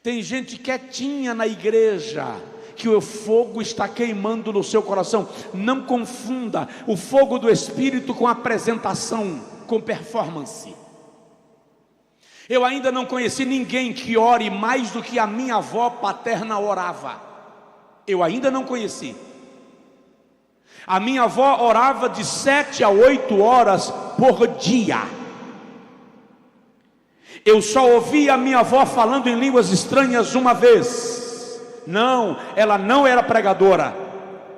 Tem gente quietinha na igreja, que o fogo está queimando no seu coração. Não confunda o fogo do Espírito com apresentação, com performance. Eu ainda não conheci ninguém que ore mais do que a minha avó paterna orava. Eu ainda não conheci. A minha avó orava de 7 a 8 horas por dia. Eu só ouvi a minha avó falando em línguas estranhas uma vez. Não, ela não era pregadora.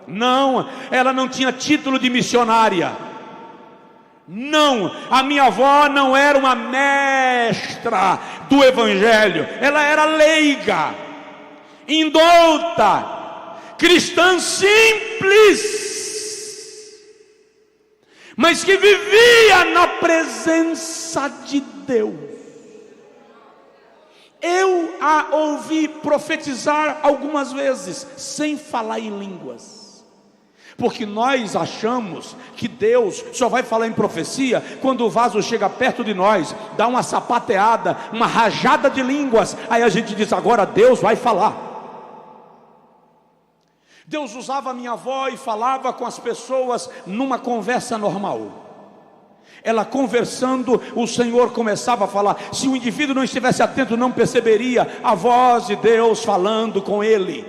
Não, ela não tinha título de missionária. Não, a minha avó não era uma mestra do evangelho. Ela era leiga, indouta, cristã simples, mas que vivia na presença de Deus. Eu a ouvi profetizar algumas vezes, sem falar em línguas, porque nós achamos que Deus só vai falar em profecia quando o vaso chega perto de nós, dá uma sapateada, uma rajada de línguas, aí a gente diz, agora Deus vai falar. Deus usava a minha avó e falava com as pessoas numa conversa normal. Ela conversando, o Senhor começava a falar. Se o indivíduo não estivesse atento, não perceberia a voz de Deus falando com ele.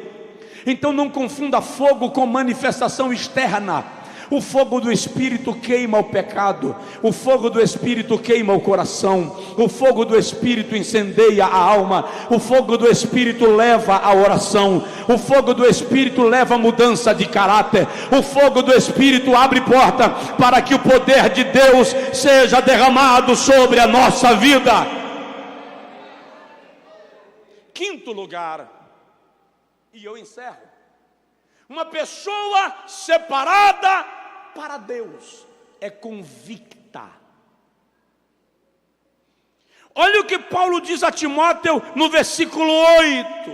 Então não confunda fogo com manifestação externa. O fogo do Espírito queima o pecado, o fogo do Espírito queima o coração, o fogo do Espírito incendeia a alma, o fogo do Espírito leva a oração, o fogo do Espírito leva a mudança de caráter, o fogo do Espírito abre porta para que o poder de Deus seja derramado sobre a nossa vida. Quinto lugar, e eu encerro, uma pessoa separada para Deus é convicta. Olha o que Paulo diz a Timóteo no versículo 8: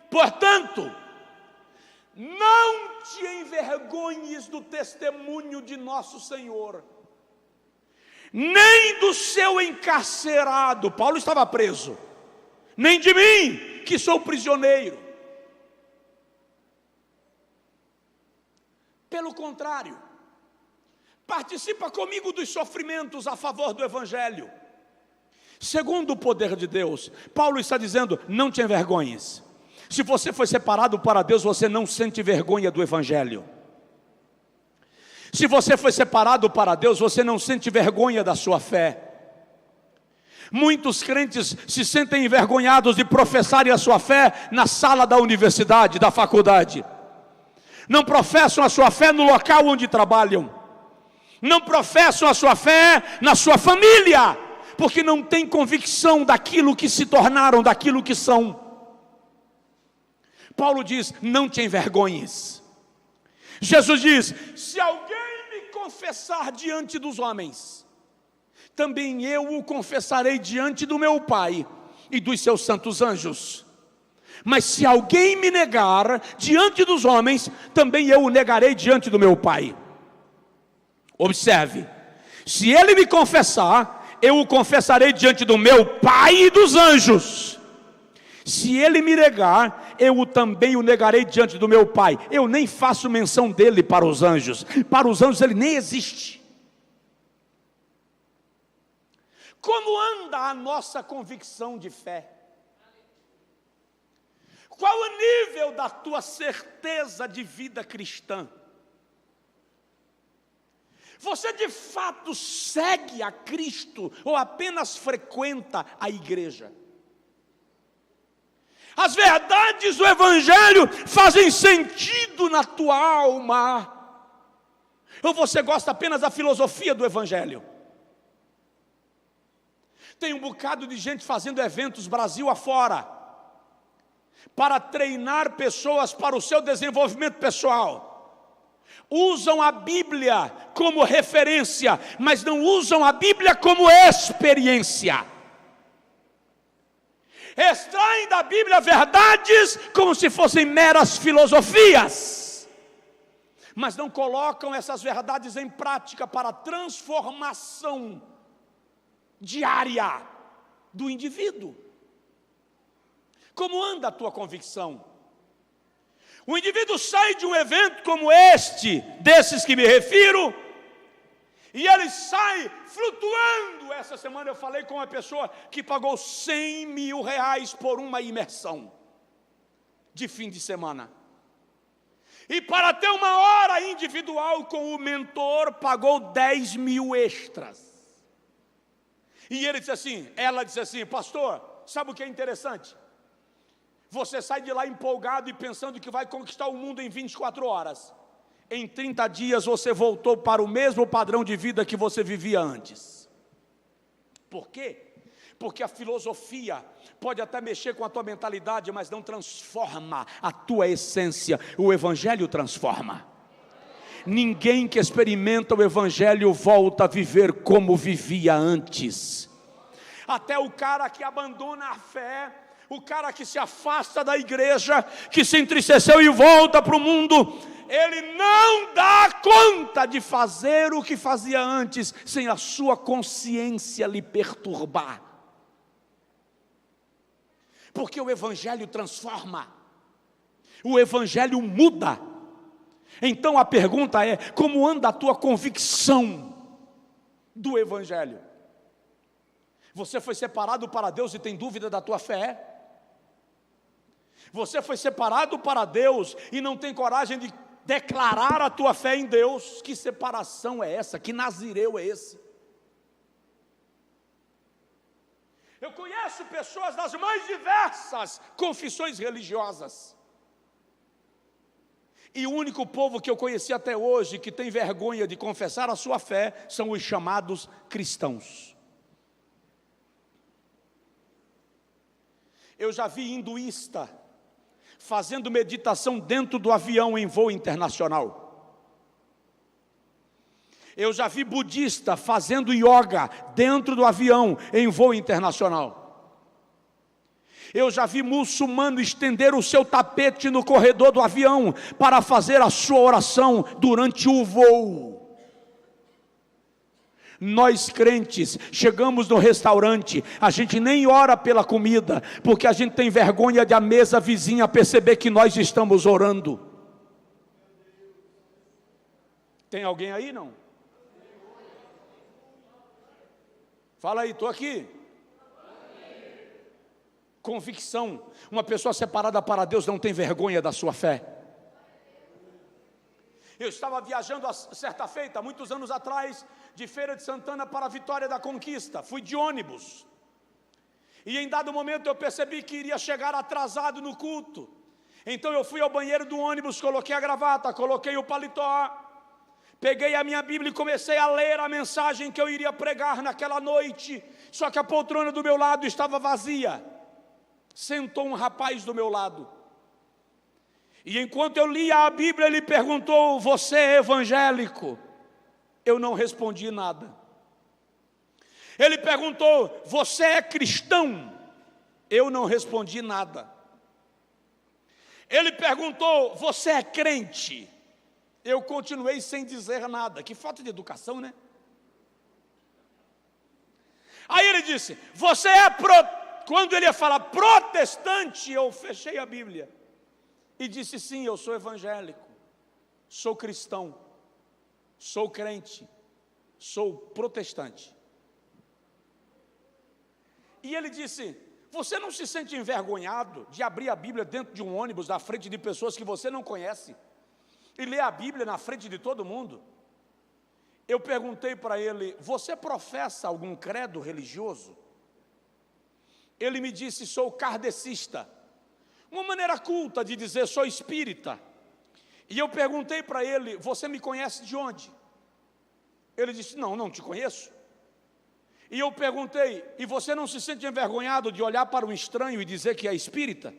portanto, não te envergonhes do testemunho de nosso Senhor, nem do seu encarcerado. Paulo estava preso, nem de mim, que sou prisioneiro. Pelo contrário, participa comigo dos sofrimentos a favor do Evangelho. Segundo o poder de Deus, Paulo está dizendo, não te envergonhes. Se você foi separado para Deus, você não sente vergonha do Evangelho. Se você foi separado para Deus, você não sente vergonha da sua fé. Muitos crentes se sentem envergonhados de professarem a sua fé na sala da universidade, da faculdade. Não professam a sua fé no local onde trabalham. Não professam a sua fé na sua família, porque não têm convicção daquilo que se tornaram, daquilo que são. Paulo diz: não te envergonhes. Jesus diz: se alguém me confessar diante dos homens, também eu o confessarei diante do meu Pai e dos seus santos anjos. Mas se alguém me negar diante dos homens, também eu o negarei diante do meu Pai. Observe, se ele me confessar, eu o confessarei diante do meu Pai e dos anjos. Se ele me negar, eu também o negarei diante do meu Pai. Eu nem faço menção dele para os anjos. Para os anjos ele nem existe. Como anda a nossa convicção de fé? Qual o nível da tua certeza de vida cristã? Você de fato segue a Cristo ou apenas frequenta a igreja? As verdades do Evangelho fazem sentido na tua alma? Ou você gosta apenas da filosofia do Evangelho? Tem um bocado de gente fazendo eventos Brasil afora, para treinar pessoas para o seu desenvolvimento pessoal. Usam a Bíblia como referência, mas não usam a Bíblia como experiência. Extraem da Bíblia verdades como se fossem meras filosofias, mas não colocam essas verdades em prática para a transformação diária do indivíduo. Como anda a tua convicção? O indivíduo sai de um evento como este, desses que me refiro, e ele sai flutuando. Essa semana eu falei com uma pessoa que pagou 100 mil reais por uma imersão de fim de semana. E para ter uma hora individual com o mentor, pagou 10 mil extras. E ele disse assim, ela disse assim: pastor, sabe o que é interessante? Você sai de lá empolgado e pensando que vai conquistar o mundo em 24 horas. Em 30 dias você voltou para o mesmo padrão de vida que você vivia antes. Por quê? Porque a filosofia pode até mexer com a tua mentalidade, mas não transforma a tua essência. O Evangelho transforma. Ninguém que experimenta o Evangelho volta a viver como vivia antes. Até o cara que abandona a fé, o cara que se afasta da igreja, que se entristeceu e volta para o mundo, ele não dá conta de fazer o que fazia antes, sem a sua consciência lhe perturbar. Porque o Evangelho transforma, o Evangelho muda. Então a pergunta é: como anda a tua convicção do Evangelho? Você foi separado para Deus e tem dúvida da tua fé? Você foi separado para Deus e não tem coragem de declarar a tua fé em Deus? Que separação é essa? Que nazireu é esse? Eu conheço pessoas das mais diversas confissões religiosas. E o único povo que eu conheci até hoje que tem vergonha de confessar a sua fé são os chamados cristãos. Eu já vi hinduísta fazendo meditação dentro do avião em voo internacional. Eu já vi budista fazendo yoga dentro do avião em voo internacional. Eu já vi muçulmano estender o seu tapete no corredor do avião para fazer a sua oração durante o voo. Nós crentes chegamos no restaurante, a gente nem ora pela comida, porque a gente tem vergonha de a mesa vizinha perceber que nós estamos orando. Tem alguém aí, não? Fala aí, estou aqui. Convicção. Uma pessoa separada para Deus não tem vergonha da sua fé. Eu estava viajando certa feita, muitos anos atrás, de Feira de Santana para a Vitória da Conquista. Fui de ônibus. E em dado momento eu percebi que iria chegar atrasado no culto. Então eu fui ao banheiro do ônibus, coloquei a gravata, coloquei o paletó, peguei a minha Bíblia e comecei a ler a mensagem que eu iria pregar naquela noite. Só que a poltrona do meu lado estava vazia. Sentou um rapaz do meu lado. E enquanto eu lia a Bíblia, ele perguntou: você é evangélico? Eu não respondi nada. Ele perguntou: você é cristão? Eu não respondi nada. Ele perguntou: você é crente? Eu continuei sem dizer nada. Que falta de educação, né? Aí ele disse: você é Quando ele ia falar protestante, eu fechei a Bíblia e disse: sim, eu sou evangélico, sou cristão, sou crente, sou protestante. E ele disse: você não se sente envergonhado de abrir a Bíblia dentro de um ônibus, na frente de pessoas que você não conhece, e ler a Bíblia na frente de todo mundo? Eu perguntei para ele: você professa algum credo religioso? Ele me disse: sou kardecista. Uma maneira culta de dizer sou espírita. E eu perguntei para ele: você me conhece de onde? Ele disse: não te conheço. E eu perguntei: e você não se sente envergonhado de olhar para um estranho e dizer que é espírita?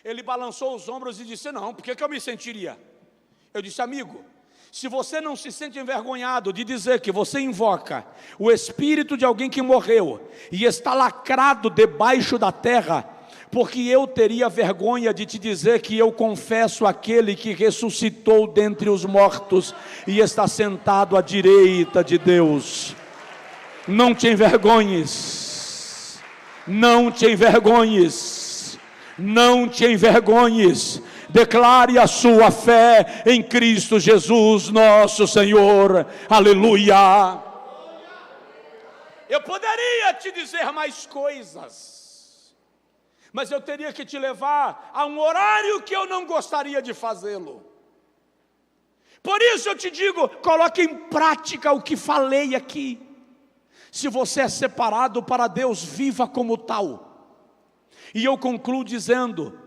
Ele balançou os ombros e disse: não, por que eu me sentiria? Eu disse: amigo, se você não se sente envergonhado de dizer que você invoca o espírito de alguém que morreu e está lacrado debaixo da terra, porque eu teria vergonha de te dizer que eu confesso aquele que ressuscitou dentre os mortos e está sentado à direita de Deus. Não te envergonhes, não te envergonhes, não te envergonhes. Declare a sua fé em Cristo Jesus, nosso Senhor. Aleluia. Eu poderia te dizer mais coisas, mas eu teria que te levar a um horário que eu não gostaria de fazê-lo. Por isso eu te digo, coloque em prática o que falei aqui. Se você é separado para Deus, viva como tal. E eu concluo dizendo: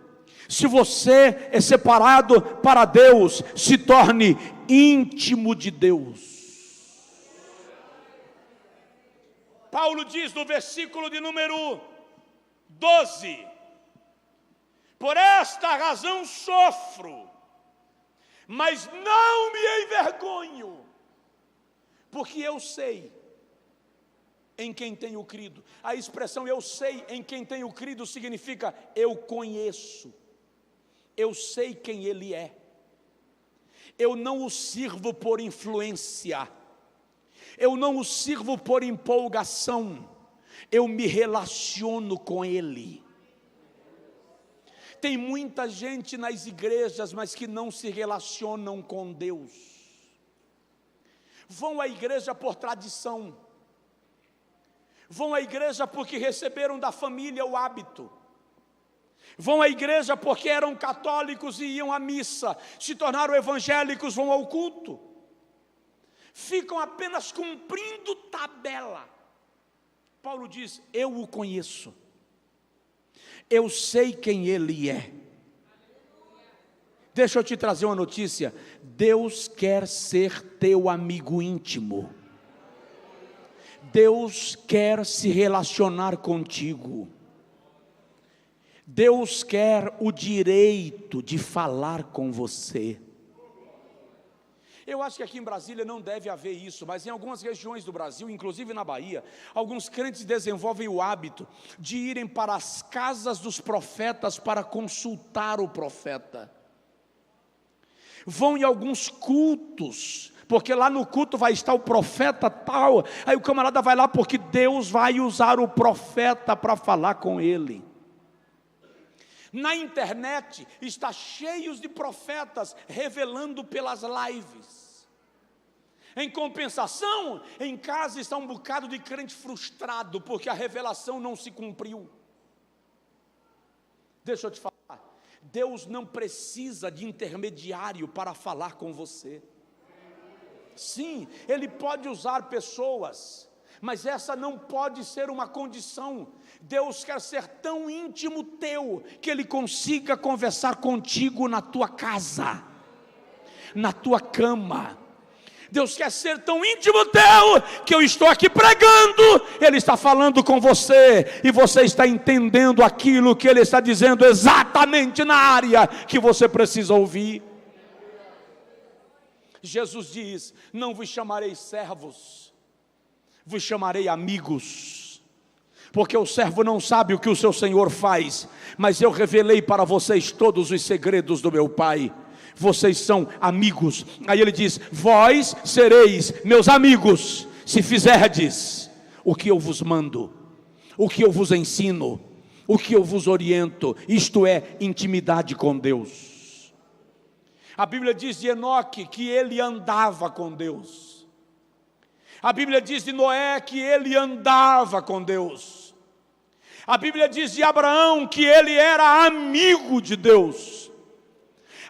se você é separado para Deus, se torne íntimo de Deus. Paulo diz no versículo de número 12: por esta razão sofro, mas não me envergonho, porque eu sei em quem tenho crido. A expressão eu sei em quem tenho crido significa eu conheço, eu sei quem Ele é. Eu não o sirvo por influência, eu não o sirvo por empolgação, eu me relaciono com Ele. Tem muita gente nas igrejas, mas que não se relacionam com Deus. Vão à igreja por tradição, vão à igreja porque receberam da família o hábito, vão à igreja porque eram católicos e iam à missa, se tornaram evangélicos, vão ao culto, ficam apenas cumprindo tabela. Paulo diz: eu o conheço, eu sei quem Ele é. Deixa eu te trazer uma notícia: Deus quer ser teu amigo íntimo. Deus quer se relacionar contigo. Deus quer o direito de falar com você. Eu acho que aqui em Brasília não deve haver isso, mas em algumas regiões do Brasil, inclusive na Bahia, alguns crentes desenvolvem o hábito de irem para as casas dos profetas para consultar o profeta. Vão em alguns cultos, porque lá no culto vai estar o profeta tal, aí o camarada vai lá porque Deus vai usar o profeta para falar com ele. Na internet está cheios de profetas revelando pelas lives. Em compensação, em casa está um bocado de crente frustrado porque a revelação não se cumpriu. Deixa eu te falar, Deus não precisa de intermediário para falar com você. Sim, Ele pode usar pessoas, mas essa não pode ser uma condição. Deus quer ser tão íntimo teu, que Ele consiga conversar contigo na tua casa, na tua cama, Deus quer ser tão íntimo teu, que eu estou aqui pregando, Ele está falando com você, e você está entendendo aquilo que Ele está dizendo exatamente na área que você precisa ouvir. Jesus diz: não vos chamarei servos, vos chamarei amigos, porque o servo não sabe o que o seu senhor faz, mas eu revelei para vocês todos os segredos do meu Pai. Vocês são amigos. Aí ele diz: vós sereis meus amigos, se fizerdes o que eu vos mando, o que eu vos ensino, o que eu vos oriento. Isto é intimidade com Deus. A Bíblia diz de Enoque que ele andava com Deus. A Bíblia diz de Noé que ele andava com Deus. A Bíblia diz de Abraão que ele era amigo de Deus.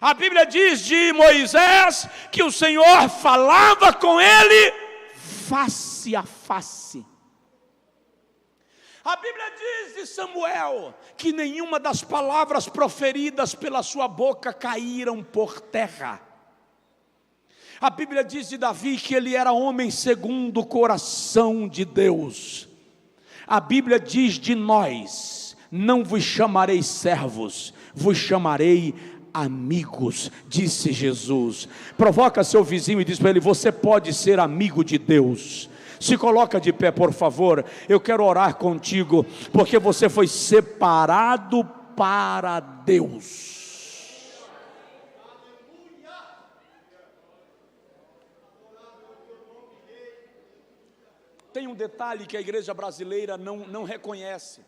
A Bíblia diz de Moisés que o Senhor falava com ele face a face. A Bíblia diz de Samuel que nenhuma das palavras proferidas pela sua boca caíram por terra. A Bíblia diz de Davi que ele era homem segundo o coração de Deus. A Bíblia diz de nós: não vos chamarei servos, vos chamarei amigos, disse Jesus. Provoca seu vizinho e diz para ele: você pode ser amigo de Deus. Se coloca de pé, por favor. Eu quero orar contigo, porque você foi separado para Deus. Tem um detalhe que a igreja brasileira não reconhece.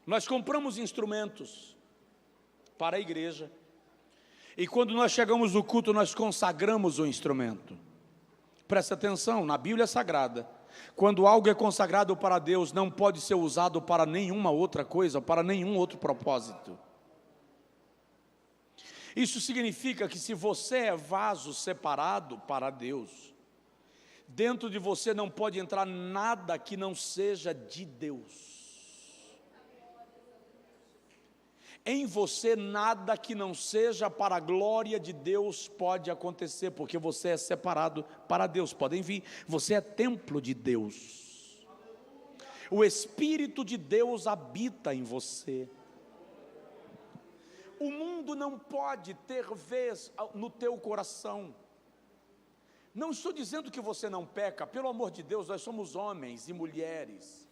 Nós compramos instrumentos para a igreja, e quando nós chegamos no culto, nós consagramos o instrumento. Presta atenção, na Bíblia Sagrada, quando algo é consagrado para Deus, não pode ser usado para nenhuma outra coisa, para nenhum outro propósito. Isso significa que se você é vaso separado para Deus, dentro de você não pode entrar nada que não seja de Deus. Em você nada que não seja para a glória de Deus pode acontecer, porque você é separado para Deus. Podem vir, você é templo de Deus. O Espírito de Deus habita em você. O mundo não pode ter vez no teu coração. Não estou dizendo que você não peca, pelo amor de Deus, nós somos homens e mulheres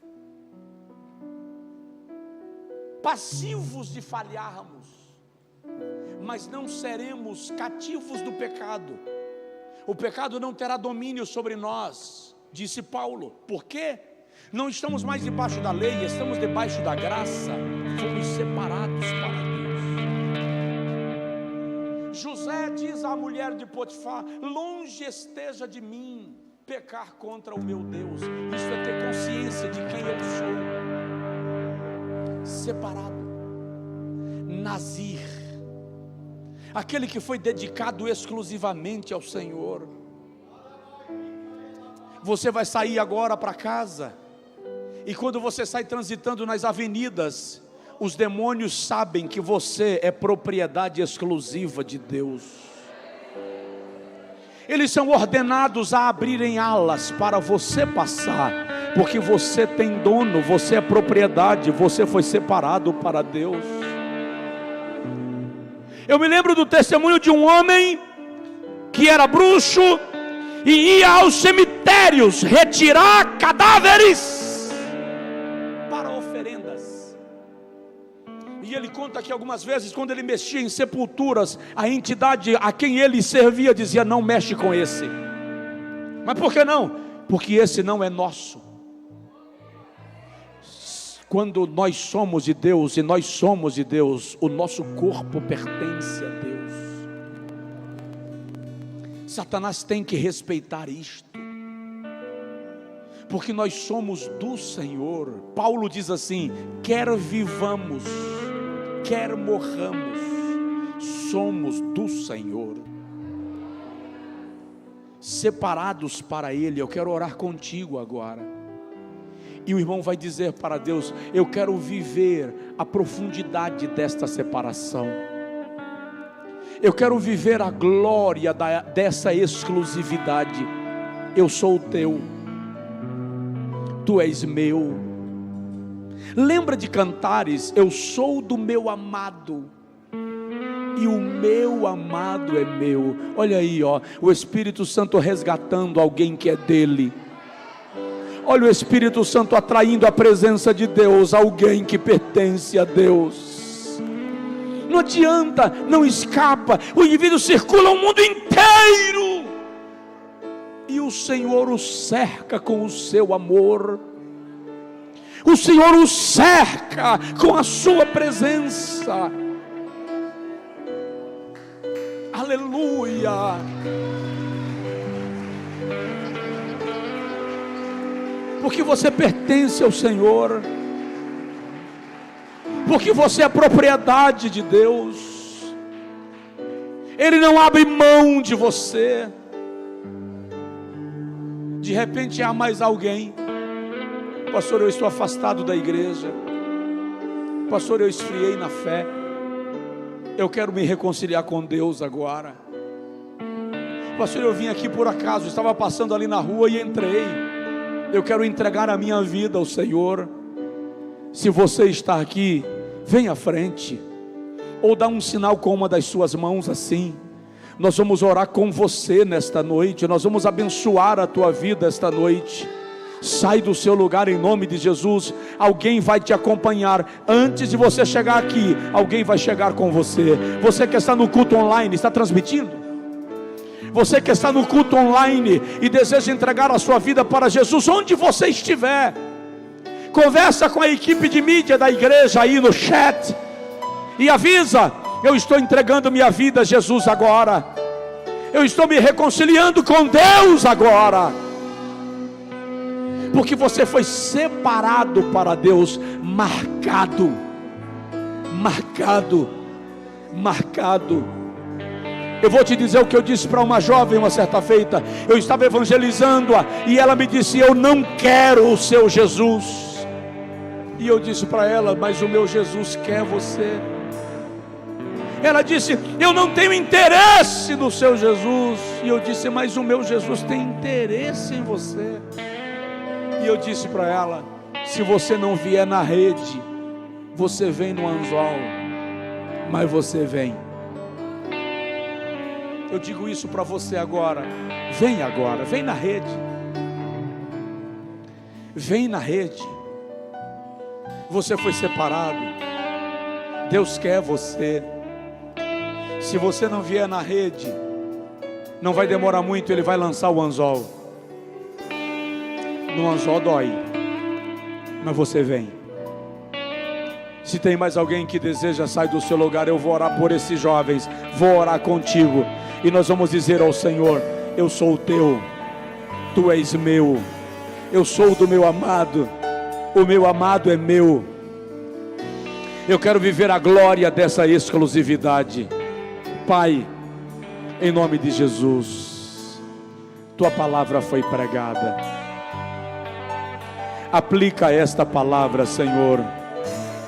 passivos de falharmos, mas não seremos cativos do pecado. O pecado não terá domínio sobre nós, disse Paulo. Por quê? Não estamos mais debaixo da lei, estamos debaixo da graça. Fomos separados para Deus. José diz à mulher de Potifar: longe esteja de mim pecar contra o meu Deus. Isso é ter consciência de quem eu sou. Separado, Nazir, aquele que foi dedicado exclusivamente ao Senhor. Você vai sair agora para casa, e quando você sai transitando nas avenidas, os demônios sabem que você é propriedade exclusiva de Deus. Eles são ordenados a abrirem alas para você passar, porque você tem dono, você é propriedade, você foi separado para Deus. Eu me lembro do testemunho de um homem que era bruxo e ia aos cemitérios retirar cadáveres para oferendas. E ele conta que algumas vezes, quando ele mexia em sepulturas, a entidade a quem ele servia dizia: não mexe com esse. Mas por que não? Porque esse não é nosso. Quando nós somos de Deus, e nós somos de Deus, o nosso corpo pertence a Deus. Satanás tem que respeitar isto, porque nós somos do Senhor. Paulo diz assim: quer vivamos, quer morramos, somos do Senhor. Separados para Ele. Eu quero orar contigo agora. E o irmão vai dizer para Deus: eu quero viver a profundidade desta separação. Eu quero viver a glória dessa exclusividade. Eu sou teu, tu és meu. Lembra de cantares: eu sou do meu amado, e o meu amado é meu. Olha aí, ó, o Espírito Santo resgatando alguém que é dele. Olha o Espírito Santo atraindo a presença de Deus, alguém que pertence a Deus. Não adianta, não escapa. O indivíduo circula o mundo inteiro, e o Senhor o cerca com o seu amor. O Senhor o cerca com a sua presença. Aleluia. Porque você pertence ao Senhor, porque você é propriedade de Deus. Ele não abre mão de você. De repente há mais alguém: pastor, eu estou afastado da igreja, pastor, eu esfriei na fé, eu quero me reconciliar com Deus agora. Pastor, eu vim aqui por acaso, estava passando ali na rua e entrei, eu quero entregar a minha vida ao Senhor. Se você está aqui, vem à frente, ou dá um sinal com uma das suas mãos assim. Nós vamos orar com você nesta noite, nós vamos abençoar a tua vida esta noite. Sai do seu lugar em nome de Jesus. Alguém vai te acompanhar. Antes de você chegar aqui, alguém vai chegar com você. Você que está no culto online, está transmitindo? Você que está no culto online e deseja entregar a sua vida para Jesus, onde você estiver, conversa com a equipe de mídia da igreja aí no chat e avisa: eu estou entregando minha vida a Jesus agora, eu estou me reconciliando com Deus agora. Porque você foi separado para Deus, marcado. Eu vou te dizer o que eu disse para uma jovem uma certa feita. Eu estava evangelizando-a e ela me disse: eu não quero o seu Jesus. E eu disse para ela: mas o meu Jesus quer você. Ela disse: eu não tenho interesse no seu Jesus. E eu disse: mas o meu Jesus tem interesse em você. E eu disse para ela: se você não vier na rede, você vem no anzol, mas você vem. Eu digo isso para você agora: vem na rede. Vem na rede. Você foi separado, Deus quer você. Se você não vier na rede, não vai demorar muito, Ele vai lançar o anzol. No anzol dói, mas você vem. Se tem mais alguém que deseja sair do seu lugar, eu vou orar por esses jovens, vou orar contigo, e nós vamos dizer ao Senhor: eu sou teu, tu és meu, eu sou do meu amado, o meu amado é meu. Eu quero viver a glória dessa exclusividade. Pai, em nome de Jesus, tua palavra foi pregada. Aplica esta palavra, Senhor.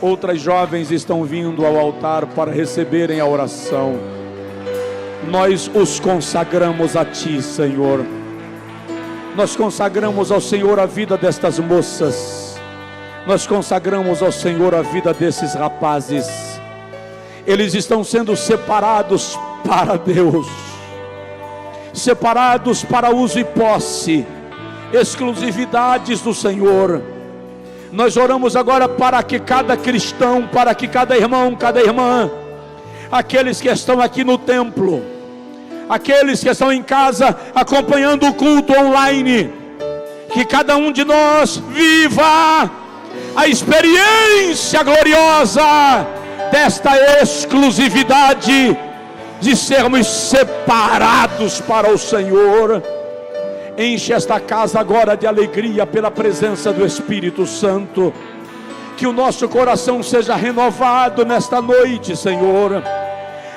Outras jovens estão vindo ao altar para receberem a oração. Nós os consagramos a Ti, Senhor. Nós consagramos ao Senhor a vida destas moças. Nós consagramos ao Senhor a vida desses rapazes. Eles estão sendo separados para Deus, separados para uso e posse, exclusividades do Senhor. Nós oramos agora para que cada cristão, para que cada irmão, cada irmã, aqueles que estão aqui no templo, aqueles que estão em casa acompanhando o culto online, que cada um de nós viva a experiência gloriosa desta exclusividade de sermos separados para o Senhor. Enche esta casa agora de alegria pela presença do Espírito Santo. Que o nosso coração seja renovado nesta noite, Senhor.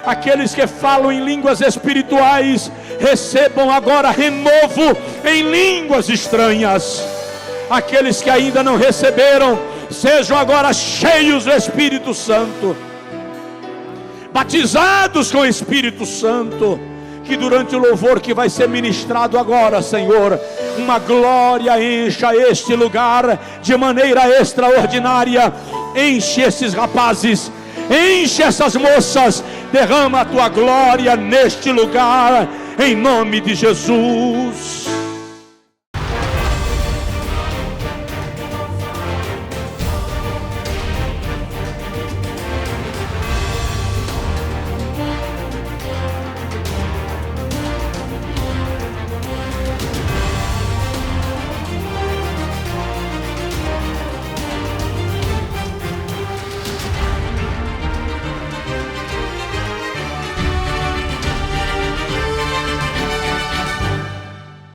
Aqueles que falam em línguas espirituais, recebam agora renovo em línguas estranhas. Aqueles que ainda não receberam, sejam agora cheios do Espírito Santo. batizados com o Espírito Santo. Que durante o louvor que vai ser ministrado agora, Senhor, uma glória encha este lugar de maneira extraordinária. Enche esses rapazes, enche essas moças, derrama a tua glória neste lugar, em nome de Jesus.